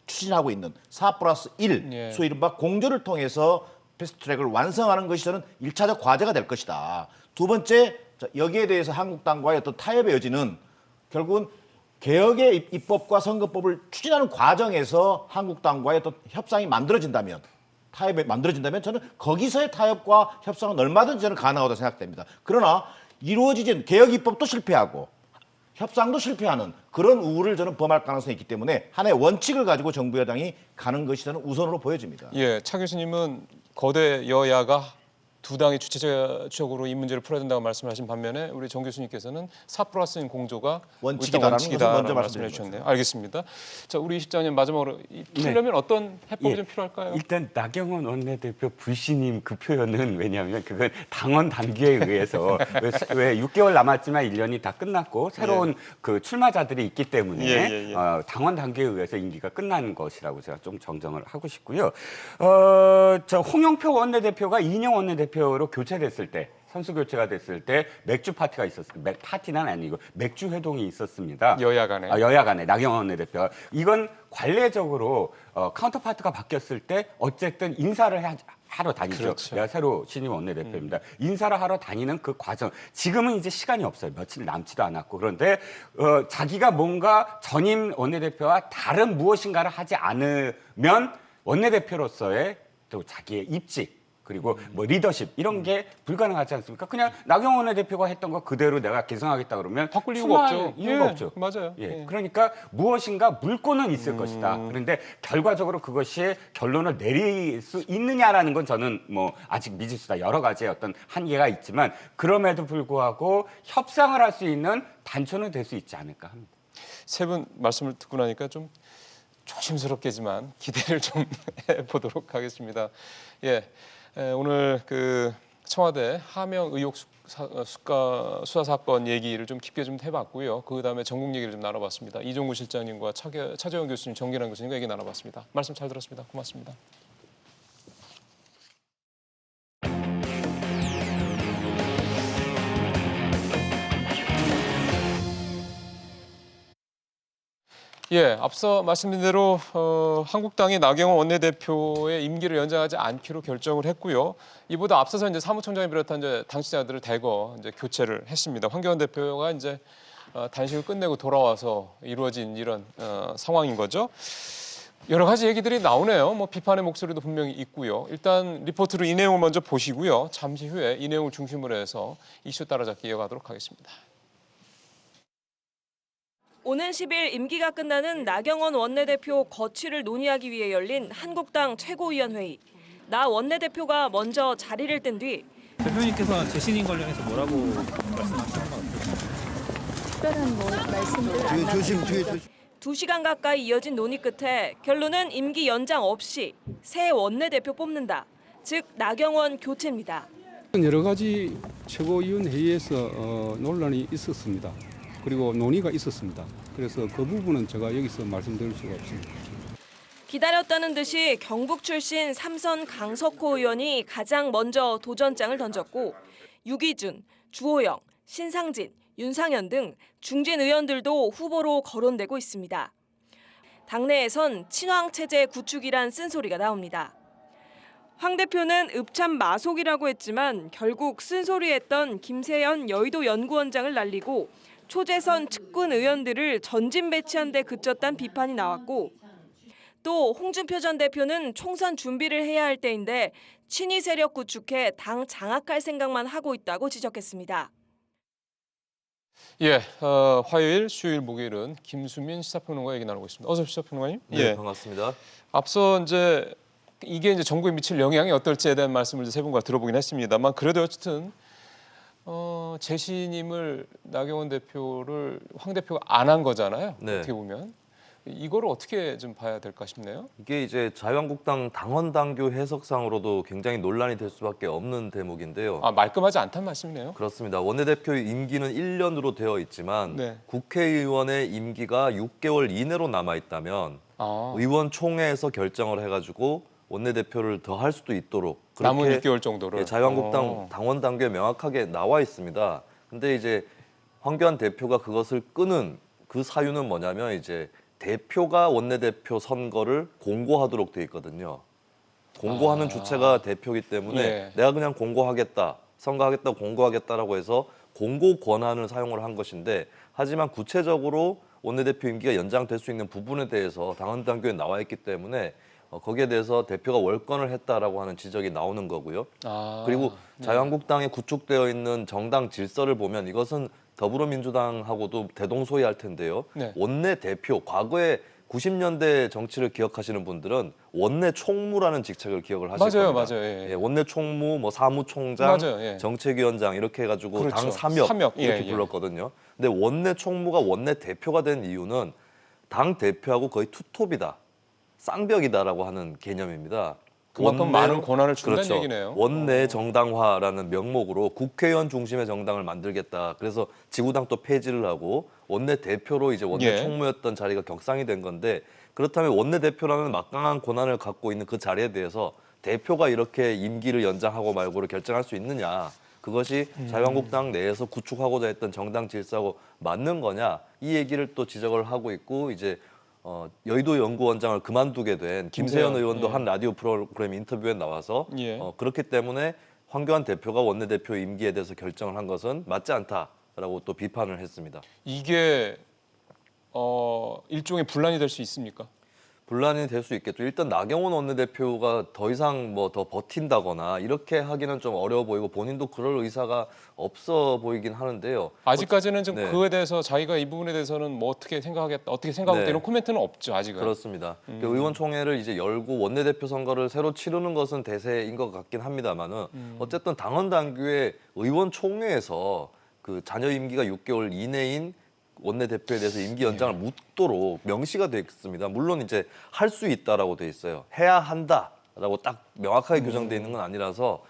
추진하고 있는 4+1 소위 이른바 공조를 통해서 패스트트랙을 완성하는 것이 저는 1차적 과제가 될 것이다. 두 번째 여기에 대해서 한국당과의 어떤 타협의 여지는 결국은 개혁의 입법과 선거법을 추진하는 과정에서 한국당과의 어떤 협상이 만들어진다면 타협이 만들어진다면 저는 거기서의 타협과 협상은 얼마든지 저는 가능하다고 생각됩니다. 그러나 이루어지진 개혁 입법도 실패하고 협상도 실패하는 그런 우를 저는 범할 가능성이 있기 때문에 하나의 원칙을 가지고 정부 여당이 가는 것이 저는 우선으로 보여집니다. 예, 차 교수님은 거대 여야가 두 당이 주체적으로 이 문제를 풀어야 된다고 말씀하신 반면에 우리 정 교수님께서는 4+1 공조가 원칙이다라는 것을 먼저 말씀해 주셨네요. 알겠습니다. 자, 우리 20장님 마지막으로 풀려면 어떤 해법이 좀 필요할까요? 일단 나경원 원내대표 불신임 그 표현은 왜냐하면 그건 당원 단계에 의해서 왜 6개월 남았지만 1년이 다 끝났고 새로운 그 출마자들이 있기 때문에 당원 단계에 의해서 임기가 끝나는 것이라고 제가 좀 정정을 하고 싶고요. 저 홍영표 원내대표가 이인영 원내대표로 교체됐을 때 선수 교체가 됐을 때 맥주 파티가 있었습니다. 파티는 아니고 맥주 회동이 있었습니다. 여야 간에. 여야 간에 나경원 원내대표가 이건 관례적으로 카운터파트가 바뀌었을 때 어쨌든 인사를 하러 다니죠. 그렇죠. 내가 새로 신임 원내대표입니다. 인사를 하러 다니는 그 과정. 지금은 이제 시간이 없어요. 며칠 남지도 않았고. 그런데 자기가 뭔가 전임 원내대표와 다른 무엇인가를 하지 않으면 원내대표로서의 또 자기의 입직 그리고 뭐 리더십 이런 게 불가능하지 않습니까? 그냥 나경원 원내대표가 했던 거 그대로 내가 개선하겠다 그러면 바꿀 이유가 출마할 없죠. 이유가 예, 없죠. 맞아요. 예. 예. 그러니까 무엇인가 물꼬는 있을 것이다. 그런데 결과적으로 그것이 결론을 내릴 수 있느냐라는 건 저는 뭐 아직 미지수다. 여러 가지의 어떤 한계가 있지만 그럼에도 불구하고 협상을 할 수 있는 단초는 될 수 있지 않을까 합니다. 세 분 말씀을 듣고 나니까 좀 조심스럽게지만 기대를 좀 해보도록 하겠습니다. 예, 오늘 그 청와대 하명 의혹 수사 사건 얘기를 좀 깊게 좀 해봤고요. 그 다음에 전국 얘기를 좀 나눠봤습니다. 이종구 실장님과 차재원 교수님, 정기란 교수님과 얘기 나눠봤습니다. 말씀 잘 들었습니다. 고맙습니다. 예, 앞서 말씀드린 대로 한국당이 나경원 원내대표의 임기를 연장하지 않기로 결정을 했고요. 이보다 앞서서 이제 사무총장을 비롯한 이제 당시자들을 대거 이제 교체를 했습니다. 황교안 대표가 이제 단식을 끝내고 돌아와서 이루어진 이런 상황인 거죠. 여러 가지 얘기들이 나오네요. 뭐 비판의 목소리도 분명히 있고요. 일단 리포트로 이 내용을 먼저 보시고요. 잠시 후에 이 내용을 중심으로 해서 이슈 따라잡기 이어가도록 하겠습니다. 오는 10일 임기가 끝나는 나경원 원내대표 거취를 논의하기 위해 열린 한국당 최고위원회의. 나 원내대표가 먼저 자리를 뜬 뒤 대표님께서 재신임 관련해서 뭐라고 말씀하시는 것 같아요? 특별한 뭐 말씀들 안 나누고 2시간 가까이 이어진 논의 끝에 결론은 임기 연장 없이 새 원내대표 뽑는다. 즉 나경원 교체입니다. 여러 가지 최고위원회의에서 논란이 있었습니다. 그리고 논의가 있었습니다. 그래서 그 부분은 제가 여기서 말씀드릴 수가 없습니다. 기다렸다는 듯이 경북 출신 삼선 강석호 의원이 가장 먼저 도전장을 던졌고 유기준, 주호영, 신상진, 윤상현 등 중진 의원들도 후보로 거론되고 있습니다. 당내에선 친황체제 구축이란 쓴소리가 나옵니다. 황 대표는 읍참 마속이라고 했지만 결국 쓴소리했던 김세연 여의도 연구원장을 날리고 초재선 측근 의원들을 전진 배치한 데 그쳤다는 비판이 나왔고 또 홍준표 전 대표는 총선 준비를 해야 할 때인데 친위 세력 구축해 당 장악할 생각만 하고 있다고 지적했습니다. 예, 화요일, 수요일, 목요일은 김수민 시사평론가 얘기 나누고 있습니다. 어서 오십시오, 평론가님. 네, 반갑습니다. 앞서 이제 이게 이제 정부에 미칠 영향이 어떨지에 대한 말씀을 세 분과 들어보긴 했습니다만 그래도 어쨌든 재신임을 나경원 대표를 황 대표가 안 한 거잖아요. 네. 어떻게 보면 이거를 어떻게 좀 봐야 될까 싶네요. 이게 이제 자유한국당 당원 당규 해석상으로도 굉장히 논란이 될 수밖에 없는 대목인데요. 아, 말끔하지 않다는 말씀이네요. 그렇습니다. 원내대표의 임기는 1년으로 되어 있지만 네. 국회의원의 임기가 6개월 이내로 남아 있다면 의원총회에서 결정을 해가지고 원내대표를 더 할 수도 있도록 남은 6개월 정도를 자유한국당 당원 당규에 명확하게 나와 있습니다. 근데 이제 황교안 대표가 그것을 끄는 그 사유는 뭐냐면 이제 대표가 원내대표 선거를 공고하도록 돼 있거든요. 공고하는 주체가 대표이기 때문에 예. 내가 그냥 공고하겠다, 선거하겠다, 공고하겠다라고 해서 공고 권한을 사용을 한 것인데 하지만 구체적으로 원내대표 임기가 연장될 수 있는 부분에 대해서 당원 당규에 나와 있기 때문에 거기에 대해서 대표가 월권을 했다라고 하는 지적이 나오는 거고요. 그리고 자유한국당에 구축되어 있는 정당 질서를 보면 이것은 더불어민주당하고도 대동소이할 텐데요. 네. 원내대표, 과거에 90년대 정치를 기억하시는 분들은 원내 총무라는 직책을 기억을 하실 겁니다. 맞아요. 예. 예, 원내 총무, 뭐 사무총장, 맞아요, 예. 정책위원장 이렇게 해가지고 그렇죠. 당 삼역 이렇게 예. 불렀거든요. 근데 원내 총무가 원내 대표가 된 이유는 당 대표하고 거의 투톱이다, 쌍벽이다라고 하는 개념입니다. 그만큼 많은 권한을 준다는 그렇죠. 얘기네요. 원내 정당화라는 명목으로 국회의원 중심의 정당을 만들겠다. 그래서 지구당 또 폐지를 하고 원내 대표로 이제 원내 예. 총무였던 자리가 격상이 된 건데 그렇다면 원내 대표라는 막강한 권한을 갖고 있는 그 자리에 대해서 대표가 이렇게 임기를 연장하고 말고를 결정할 수 있느냐? 그것이 자유한국당 내에서 구축하고자 했던 정당 질서하고 맞는 거냐? 이 얘기를 또 지적을 하고 있고 이제 여의도 연구원장을 그만두게 된 김세연 의원도 한 라디오 프로그램 인터뷰에 나와서 그렇기 때문에 황교안 대표가 원내대표 임기에 대해서 결정을 한 것은 맞지 않다라고 또 비판을 했습니다. 이게 일종의 분란이 될 수 있습니까? 분란이 될 수 있겠죠. 일단 나경원 원내대표가 더 이상 뭐 더 버틴다거나 이렇게 하기는 좀 어려워 보이고 본인도 그럴 의사가 없어 보이긴 하는데요. 아직까지는 좀 네. 그에 대해서 자기가 이 부분에 대해서는 뭐 어떻게 생각하겠다, 어떻게 생각하겠다 네. 이런 코멘트는 없죠, 아직은. 그렇습니다. 그 의원총회를 이제 열고 원내대표 선거를 새로 치르는 것은 대세인 것 같긴 합니다만은 어쨌든 당원 당규의 의원총회에서 그 잔여 임기가 6개월 이내인 원내대표에 대해서 임기 연장을 묻도록 명시가 되어 있습니다. 물론 이제 할 수 있다라고 되어 있어요. 해야 한다라고 딱 명확하게 규정되어 있는 건 아니라서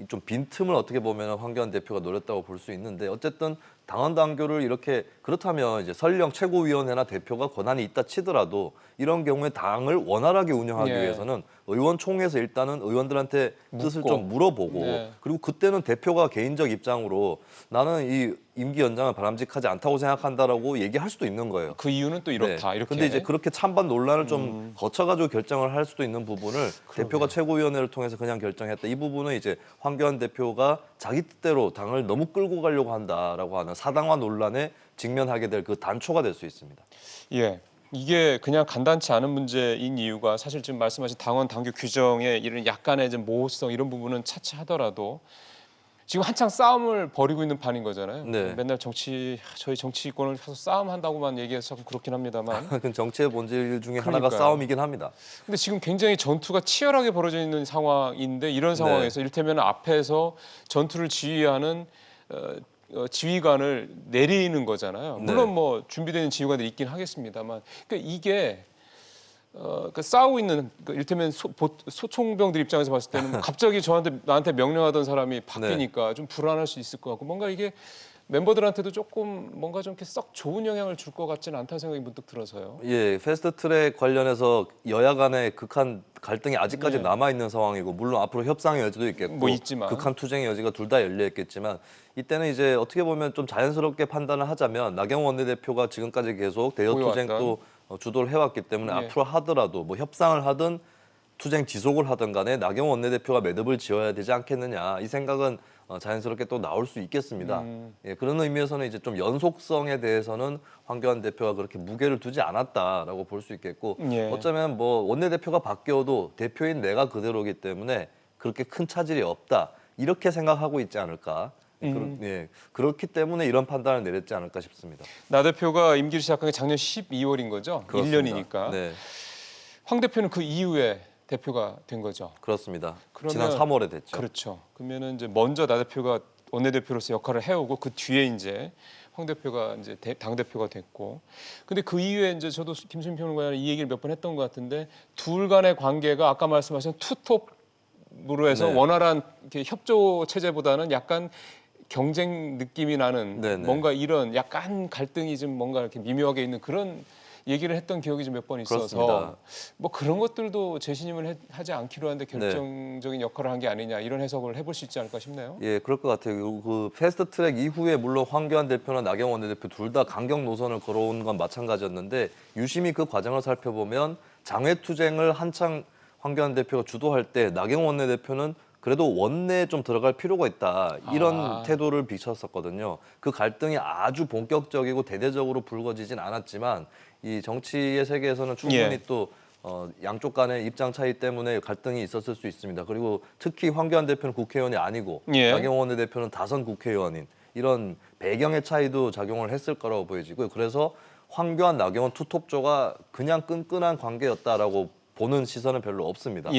좀 빈틈을 어떻게 보면 황교안 대표가 노렸다고 볼 수 있는데 어쨌든 당원 당규를 이렇게 그렇다면 이제 설령 최고위원회나 대표가 권한이 있다 치더라도 이런 경우에 당을 원활하게 운영하기 예. 위해서는 의원총회에서 일단은 의원들한테 뜻을 묻고. 좀 물어보고 네. 그리고 그때는 대표가 개인적 입장으로 나는 이 임기 연장을 바람직하지 않다고 생각한다라고 얘기할 수도 있는 거예요. 그 이유는 또 이렇다, 이렇게. 근데 이제 그렇게 찬반 논란을 좀 거쳐가지고 결정을 할 수도 있는 부분을 대표가 최고위원회를 통해서 그냥 결정했다. 이 부분은 이제 황교안 대표가 자기 뜻대로 당을 너무 끌고 가려고 한다라고 하는 사당화 논란에 직면하게 될 그 단초가 될 수 있습니다. 예. 이게 그냥 간단치 않은 문제인 이유가 사실 지금 말씀하신 당원 당규 규정의 이런 약간의 좀 모호성 이런 부분은 차치하더라도 지금 한창 싸움을 벌이고 있는 판인 거잖아요. 네. 맨날 저희 정치권을 가서 싸움한다고만 얘기해서 조금 그렇긴 합니다만. 그 정치의 본질 중에 하나가 그러니까요. 싸움이긴 합니다. 근데 지금 굉장히 전투가 치열하게 벌어져 있는 상황인데 이런 상황에서 이를테면 앞에서 전투를 지휘하는 지휘관을 내리는 거잖아요. 물론 뭐 준비되는 지휘관들이 있긴 하겠습니다만, 그러니까 이게 그러니까 싸우고 있는 이를테면 소총병들 입장에서 봤을 때는 갑자기 나한테 명령하던 사람이 바뀌니까 좀 불안할 수 있을 것 같고 뭔가 이게 멤버들한테도 조금 뭔가 좀 이렇게 썩 좋은 영향을 줄 것 같지는 않다는 생각이 문득 들어서요. 예, 패스트트랙 관련해서 여야 간의 극한 갈등이 아직까지 남아 있는 상황이고 물론 앞으로 협상의 여지도 있겠고 뭐 있지만. 극한 투쟁의 여지가 둘 다 열려 있겠지만 이때는 이제 어떻게 보면 좀 자연스럽게 판단을 하자면 나경원 원내대표가 지금까지 계속 대여 투쟁도 주도를 해왔기 때문에 앞으로 하더라도 뭐 협상을 하든 투쟁 지속을 하든 간에 나경원 원내대표가 매듭을 지어야 되지 않겠느냐 이 생각은 자연스럽게 또 나올 수 있겠습니다. 예, 그런 의미에서는 이제 좀 연속성에 대해서는 황교안 대표가 그렇게 무게를 두지 않았다라고 볼 수 있겠고 어쩌면 뭐 원내대표가 바뀌어도 대표인 내가 그대로기 때문에 그렇게 큰 차질이 없다 이렇게 생각하고 있지 않을까. 그렇기 때문에 이런 판단을 내렸지 않을까 싶습니다. 나 대표가 임기를 시작한 게 작년 12월인 거죠? 그렇습니다. 1년이니까. 네. 황 대표는 그 이후에 대표가 된 거죠. 그렇습니다. 그러면, 지난 3월에 됐죠. 그렇죠. 그러면은 이제 먼저 나 대표가 원내대표로서 역할을 해오고 그 뒤에 이제 황 대표가 이제 당 대표가 됐고, 근데 그 이후에 이제 저도 김수민 평론가랑 이 얘기를 몇 번 했던 것 같은데 둘 간의 관계가 아까 말씀하신 투톱으로 해서 원활한 이렇게 협조 체제보다는 약간 경쟁 느낌이 나는 뭔가 이런 약간 갈등이 좀 뭔가 이렇게 미묘하게 있는 그런 얘기를 했던 기억이 좀 몇 번 있어서 그렇습니다. 뭐 그런 것들도 재신임을 하지 않기로 하는데 결정적인 역할을 한 게 아니냐 이런 해석을 해볼 수 있지 않을까 싶네요. 예, 그럴 것 같아요. 그 패스트트랙 이후에 물론 황교안 대표나 나경원 원내대표 둘 다 강경 노선을 걸어온 건 마찬가지였는데 유심히 그 과정을 살펴보면 장외투쟁을 한창 황교안 대표가 주도할 때 나경원 원내대표는 그래도 원내에 좀 들어갈 필요가 있다 이런 태도를 비쳤었거든요. 그 갈등이 아주 본격적이고 대대적으로 불거지진 않았지만 이 정치의 세계에서는 충분히 또 양쪽 간의 입장 차이 때문에 갈등이 있었을 수 있습니다. 그리고 특히 황교안 대표는 국회의원이 아니고 나경원 원내대표는 다선 국회의원인 이런 배경의 차이도 작용을 했을 거라고 보여지고요. 그래서 황교안, 나경원 투톱조가 그냥 끈끈한 관계였다라고 보는 시선은 별로 없습니다.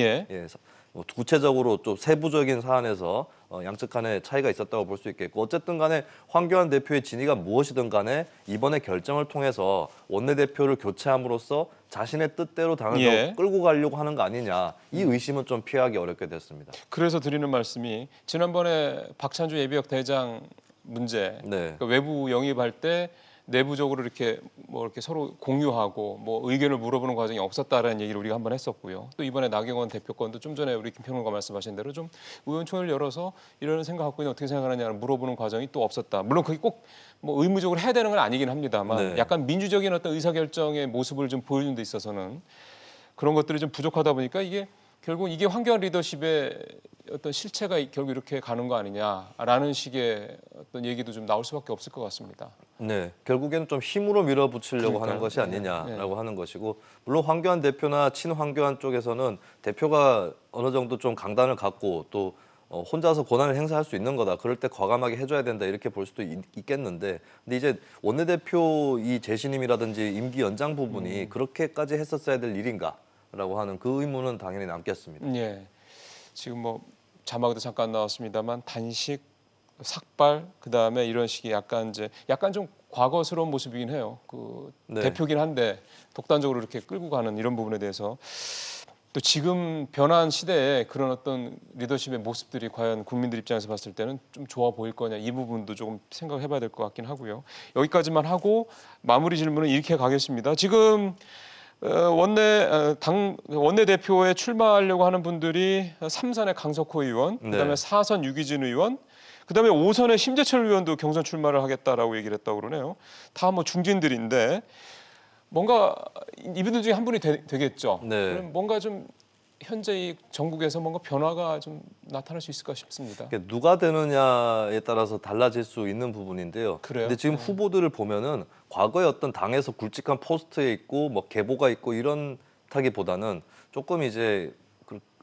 구체적으로 좀 세부적인 사안에서 양측 간의 차이가 있었다고 볼 수 있겠고 어쨌든 간에 황교안 대표의 진위가 무엇이든 간에 이번에 결정을 통해서 원내대표를 교체함으로써 자신의 뜻대로 당을 더 끌고 가려고 하는 거 아니냐 이 의심은 좀 피하기 어렵게 됐습니다. 그래서 드리는 말씀이 지난번에 박찬주 예비역 대장 문제 그러니까 외부 영입할 때 내부적으로 이렇게 뭐 이렇게 서로 공유하고 뭐 의견을 물어보는 과정이 없었다라는 얘기를 우리가 한번 했었고요. 또 이번에 나경원 대표 건도 좀 전에 우리 김평론가 말씀하신 대로 좀 의원총회를 열어서 이런 생각 갖고 있는 어떻게 생각하느냐를 물어보는 과정이 또 없었다. 물론 그게 꼭 뭐 의무적으로 해야 되는 건 아니긴 합니다만 약간 민주적인 어떤 의사결정의 모습을 좀 보여주는 데 있어서는 그런 것들이 좀 부족하다 보니까 이게 결국 이게 황교안 리더십의 어떤 실체가 결국 이렇게 가는 거 아니냐라는 식의 어떤 얘기도 좀 나올 수밖에 없을 것 같습니다. 네, 결국에는 좀 힘으로 밀어붙이려고 하는 그러니까요. 것이 아니냐라고 하는 것이고, 물론 황교안 대표나 친황교안 쪽에서는 대표가 어느 정도 좀 강단을 갖고 또 혼자서 권한을 행사할 수 있는 거다. 그럴 때 과감하게 해줘야 된다. 이렇게 볼 수도 있겠는데, 근데 이제 원내대표 이 재신임이라든지 임기 연장 부분이 그렇게까지 했었어야 될 일인가라고 하는 그 의문은 당연히 남겠습니다. 예, 지금 뭐 자막도 잠깐 나왔습니다만 단식, 삭발, 그 다음에 이런 식의 약간 좀 과거스러운 모습이긴 해요. 그 네. 대표긴 한데 독단적으로 이렇게 끌고 가는 이런 부분에 대해서. 또 지금 변한 시대에 그런 어떤 리더십의 모습들이 과연 국민들 입장에서 봤을 때는 좀 좋아 보일 거냐, 이 부분도 조금 생각해봐야 될 것 같긴 하고요. 여기까지만 하고 마무리 질문은 이렇게 가겠습니다. 지금 원내대표에 출마하려고 하는 분들이 3선의 강석호 의원, 그다음에 네. 4선 유기진 의원, 그다음에 5선의 심재철 의원도 경선 출마를 하겠다라고 얘기를 했다고 그러네요. 다 뭐 중진들인데 뭔가 이분들 중에 한 분이 되겠죠. 네. 그럼 뭔가 좀 현재 이 전국에서 뭔가 변화가 좀 나타날 수 있을까 싶습니다. 그러니까 누가 되느냐에 따라서 달라질 수 있는 부분인데요. 그래요? 근데 지금 후보들을 보면은 과거에 어떤 당에서 굵직한 포스트에 있고 뭐 계보가 있고 이런 타기보다는 조금 이제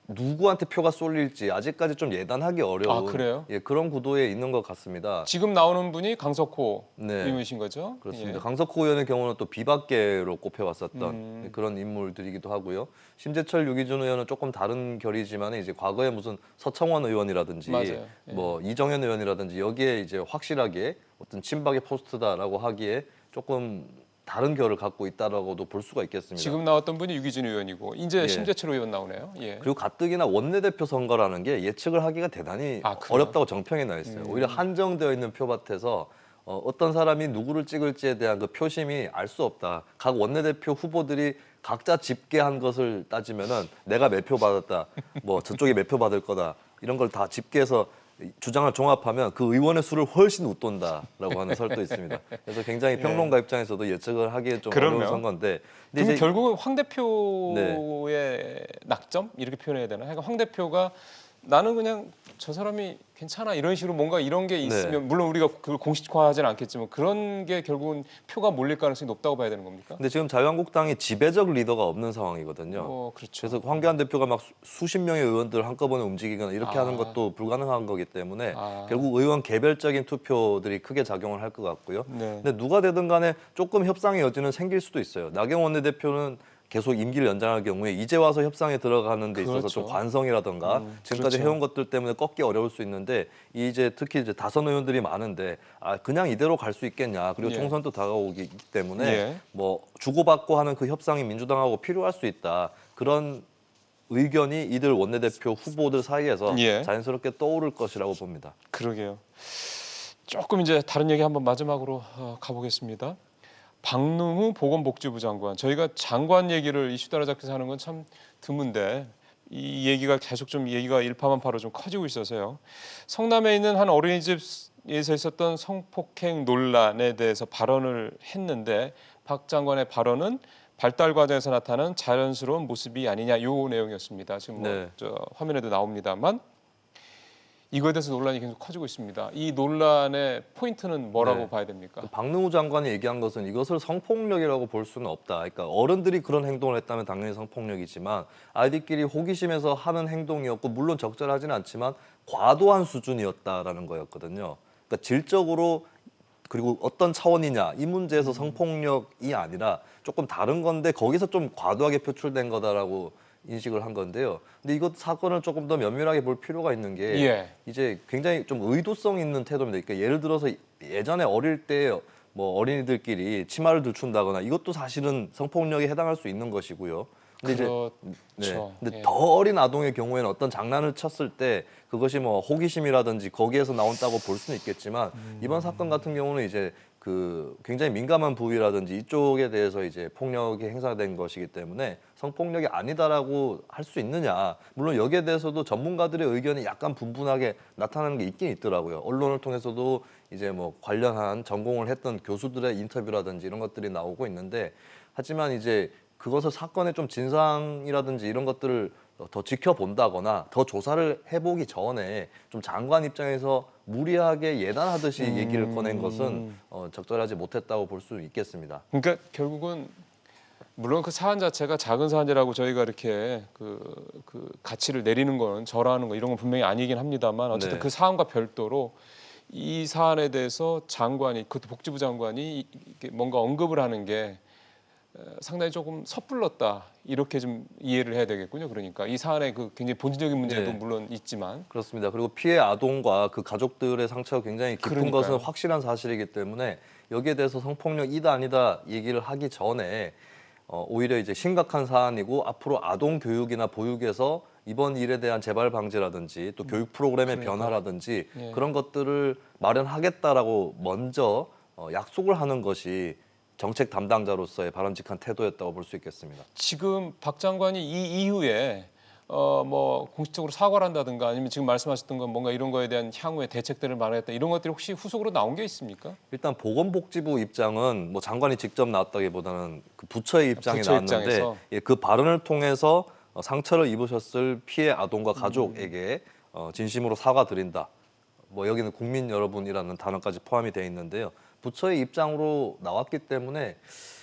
누구한테 표가 쏠릴지 아직까지 좀 예단하기 어려운 그래요? 예, 그런 구도에 있는 것 같습니다. 지금 나오는 분이 강석호 네. 의원이신 거죠? 그렇습니다. 예. 강석호 의원의 경우는 또 비박계로 꼽혀왔었던 그런 인물들이기도 하고요. 심재철, 유기준 의원은 조금 다른 결이지만 이제 과거에 무슨 서청원 의원이라든지 맞아요. 예. 뭐 이정현 의원이라든지 여기에 이제 확실하게 어떤 친박의 포스트다라고 하기에 조금 다른 결을 갖고 있다라고도 볼 수가 있겠습니다. 지금 나왔던 분이 유기진 의원이고 이제 예. 심재철 의원 나오네요. 예. 그리고 가뜩이나 원내대표 선거라는 게 예측을 하기가 대단히 그래요? 어렵다고 정평이 나 있어요. 오히려 한정되어 있는 표밭에서 어떤 사람이 누구를 찍을지에 대한 그 표심이 알 수 없다. 각 원내대표 후보들이 각자 집계한 것을 따지면은 내가 몇 표 받았다, 뭐 저쪽이 몇 표 받을 거다 이런 걸 다 집계해서 주장을 종합하면 그 의원의 수를 훨씬 웃돈다라고 하는 설도 있습니다. 그래서 굉장히 평론가 입장에서도 예측을 하기에 좀 그럼요. 어려운 선거인데, 그럼 이제 결국은 황 대표의 낙점 이렇게 표현해야 되나? 그러니까 황 대표가 나는 그냥 저 사람이 괜찮아 이런 식으로 뭔가 이런 게 있으면 물론 우리가 그걸 공식화하지는 않겠지만 그런 게 결국은 표가 몰릴 가능성이 높다고 봐야 되는 겁니까? 근데 지금 자유한국당이 지배적 리더가 없는 상황이거든요. 그렇죠. 그래서 황교안 대표가 막 수십 명의 의원들을 한꺼번에 움직이거나 이렇게 하는 것도 불가능한 거기 때문에 결국 의원 개별적인 투표들이 크게 작용을 할 것 같고요. 네. 근데 누가 되든 간에 조금 협상의 여지는 생길 수도 있어요. 나경원 원내대표는 계속 임기를 연장할 경우에 이제 와서 협상에 들어가는 데 있어서 좀 그렇죠. 관성이라든가 지금까지 그렇죠. 해온 것들 때문에 꺾기 어려울 수 있는데 이제 특히 이제 다선 의원들이 많은데 그냥 이대로 갈 수 있겠냐. 그리고 예. 총선도 다가오기 때문에 예. 뭐 주고받고 하는 그 협상이 민주당하고 필요할 수 있다. 그런 의견이 이들 원내대표 후보들 사이에서 예. 자연스럽게 떠오를 것이라고 봅니다. 그러게요. 조금 이제 다른 얘기 한번 마지막으로 가보겠습니다. 박능후 보건복지부 장관. 저희가 장관 얘기를 이슈 따라잡기서 하는 건 참 드문데 이 얘기가 계속 좀 얘기가 일파만파로 좀 커지고 있어서요. 성남에 있는 한 어린이집에서 있었던 성폭행 논란에 대해서 발언을 했는데 박 장관의 발언은 발달 과정에서 나타나는 자연스러운 모습이 아니냐 이 내용이었습니다. 지금 네. 화면에도 나옵니다만 이거에 대해서 논란이 계속 커지고 있습니다. 이 논란의 포인트는 뭐라고 네. 봐야 됩니까? 박능후 장관이 얘기한 것은 이것을 성폭력이라고 볼 수는 없다. 그러니까 어른들이 그런 행동을 했다면 당연히 성폭력이지만 아이들끼리 호기심에서 하는 행동이었고 물론 적절하지는 않지만 과도한 수준이었다라는 거였거든요. 그러니까 질적으로 그리고 어떤 차원이냐 이 문제에서 성폭력이 아니라 조금 다른 건데 거기서 좀 과도하게 표출된 거다라고 인식을 한 건데요. 근데 이것 사건을 조금 더 면밀하게 볼 필요가 있는 게 예. 이제 굉장히 좀 의도성 있는 태도입니다. 그러니까 예를 들어서 예전에 어릴 때 뭐 어린이들끼리 치마를 들춘다거나 이것도 사실은 성폭력에 해당할 수 있는 것이고요. 근데 그렇죠. 근데 예. 더 어린 아동의 경우에는 어떤 장난을 쳤을 때 그것이 뭐 호기심이라든지 거기에서 나온다고 볼 수는 있겠지만 이번 사건 같은 경우는 이제 그 굉장히 민감한 부위라든지 이쪽에 대해서 이제 폭력이 행사된 것이기 때문에 성폭력이 아니다라고 할 수 있느냐. 물론 여기에 대해서도 전문가들의 의견이 약간 분분하게 나타나는 게 있긴 있더라고요. 언론을 통해서도 이제 뭐 관련한 전공을 했던 교수들의 인터뷰라든지 이런 것들이 나오고 있는데 하지만 이제 그것을 사건의 좀 진상이라든지 이런 것들을 더 지켜본다거나 더 조사를 해보기 전에 좀 장관 입장에서 무리하게 예단하듯이 얘기를 꺼낸 것은 적절하지 못했다고 볼 수 있겠습니다. 그러니까 결국은 물론 그 사안 자체가 작은 사안이라고 저희가 이렇게 그 가치를 내리는 건 절하는 거 이런 건 분명히 아니긴 합니다만 어쨌든 네. 그 사안과 별도로 이 사안에 대해서 장관이 그것도 복지부 장관이 이게 뭔가 언급을 하는 게 상당히 조금 섣불렀다 이렇게 좀 이해를 해야 되겠군요. 그러니까 이 사안의 그 굉장히 본질적인 문제도 네. 물론 있지만 그렇습니다. 그리고 피해 아동과 그 가족들의 상처가 굉장히 깊은 그러니까요. 것은 확실한 사실이기 때문에 여기에 대해서 성폭력이다 아니다 얘기를 하기 전에 오히려 이제 심각한 사안이고 앞으로 아동 교육이나 보육에서 이번 일에 대한 재발 방지라든지 또 교육 프로그램의 변화라든지 예. 그런 것들을 마련하겠다라고 먼저 약속을 하는 것이 정책 담당자로서의 바람직한 태도였다고 볼 수 있겠습니다. 지금 박 장관이 이 이후에 뭐 공식적으로 사과를 한다든가 아니면 지금 말씀하셨던 건 뭔가 이런 거에 대한 향후의 대책들을 마련했다 이런 것들이 혹시 후속으로 나온 게 있습니까? 일단 보건복지부 입장은 뭐 장관이 직접 나왔다기보다는 그 부처의 입장이 부처 나왔는데 입장에서. 예, 그 발언을 통해서 상처를 입으셨을 피해 아동과 가족에게 진심으로 사과드린다. 뭐 여기는 국민 여러분이라는 단어까지 포함이 되어 있는데요. 부처의 입장으로 나왔기 때문에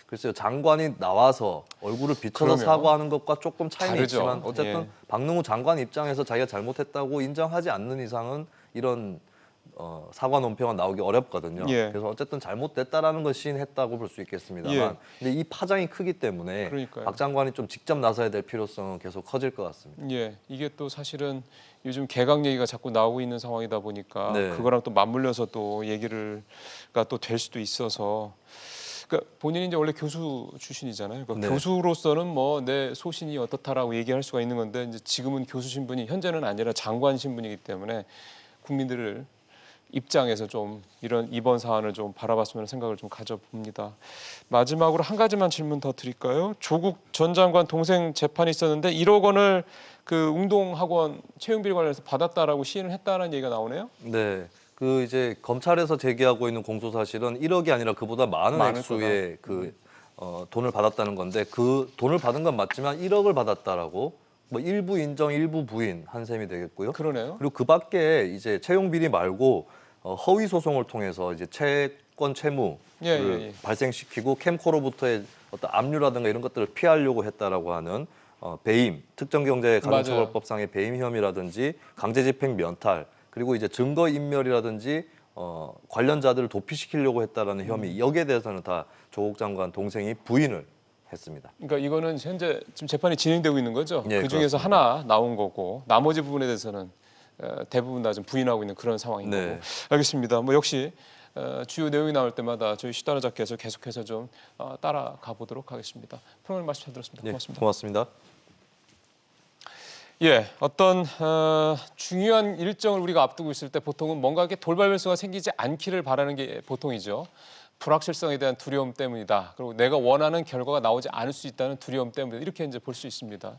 글쎄요, 장관이 나와서 얼굴을 비춰서 그러면 사과하는 것과 조금 차이는 다르죠. 있지만 어쨌든 예. 박능우 장관 입장에서 자기가 잘못했다고 인정하지 않는 이상은 이런 사과 논평은 나오기 어렵거든요. 예. 그래서 어쨌든 잘못됐다라는 걸 시인했다고 볼 수 있겠습니다만 예. 근데 이 파장이 크기 때문에 그러니까요. 박 장관이 좀 직접 나서야 될 필요성은 계속 커질 것 같습니다. 예, 이게 또 사실은 요즘 개각 얘기가 자꾸 나오고 있는 상황이다 보니까 네. 그거랑 또 맞물려서 또 얘기가 또 될 수도 있어서 그러니까 본인이 이제 원래 교수 출신이잖아요. 그러니까 네. 교수로서는 뭐 내 소신이 어떻다라고 얘기할 수가 있는 건데 이제 지금은 교수 신분이 현재는 아니라 장관 신분이기 때문에 국민들을 입장에서 좀 이번 사안을 좀 바라봤으면 생각을 좀 가져봅니다. 마지막으로 한 가지만 질문 더 드릴까요? 조국 전 장관 동생 재판이 있었는데 1억 원을 그 웅동학원 채용비리 관련해서 받았다라고 시인을 했다는 얘기가 나오네요. 네. 그 이제 검찰에서 제기하고 있는 공소 사실은 1억이 아니라 그보다 많은 액수의 돈을 받았다는 건데 그 돈을 받은 건 맞지만 1억을 받았다라고 뭐 일부 인정, 일부 부인 한 셈이 되겠고요. 그러네요. 그리고 그 밖에 이제 채용 비리 말고 허위 소송을 통해서 이제 채권 채무를 발생시키고 캠코로부터의 어떤 압류라든가 이런 것들을 피하려고 했다라고 하는 배임, 특정경제가중처벌법상의 배임 혐의라든지 강제집행 면탈 그리고 이제 증거인멸이라든지 관련자들을 도피시키려고 했다라는 혐의 여기에 대해서는 다 조국 장관 동생이 부인을 했습니다. 그러니까 이거는 현재 지금 재판이 진행되고 있는 거죠. 네, 그 중에서 그렇습니다. 하나 나온 거고 나머지 부분에 대해서는 대부분 다 좀 부인하고 있는 그런 상황인 네. 거고. 알겠습니다. 뭐 역시 주요 내용이 나올 때마다 저희 시다라잡기에서 계속해서 좀 따라가 보도록 하겠습니다. 평론 말씀 잘 들었습니다. 네, 고맙습니다. 고맙습니다. 예, 어떤 중요한 일정을 우리가 앞두고 있을 때 보통은 뭔가 이렇게 돌발 변수가 생기지 않기를 바라는 게 보통이죠. 불확실성에 대한 두려움 때문이다. 그리고 내가 원하는 결과가 나오지 않을 수 있다는 두려움 때문이다. 이렇게 이제 볼 수 있습니다.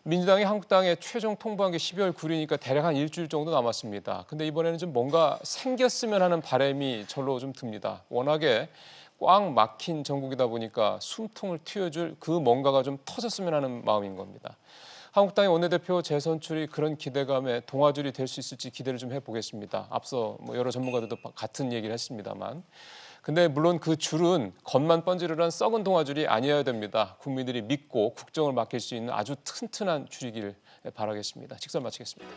민주당이 한국당에 최종 통보한 게 12월 9일이니까 대략 한 일주일 정도 남았습니다. 근데 이번에는 좀 뭔가 생겼으면 하는 바람이 절로 좀 듭니다. 워낙에 꽉 막힌 정국이다 보니까 숨통을 틔워줄 그 뭔가가 좀 터졌으면 하는 마음인 겁니다. 한국당의 원내대표 재선출이 그런 기대감에 동화줄이 될 수 있을지 기대를 좀 해보겠습니다. 앞서 뭐 여러 전문가들도 같은 얘기를 했습니다만. 근데 물론 그 줄은 겉만 번지르르한 썩은 동화줄이 아니어야 됩니다. 국민들이 믿고 국정을 맡길 수 있는 아주 튼튼한 줄이길 바라겠습니다. 직선 마치겠습니다.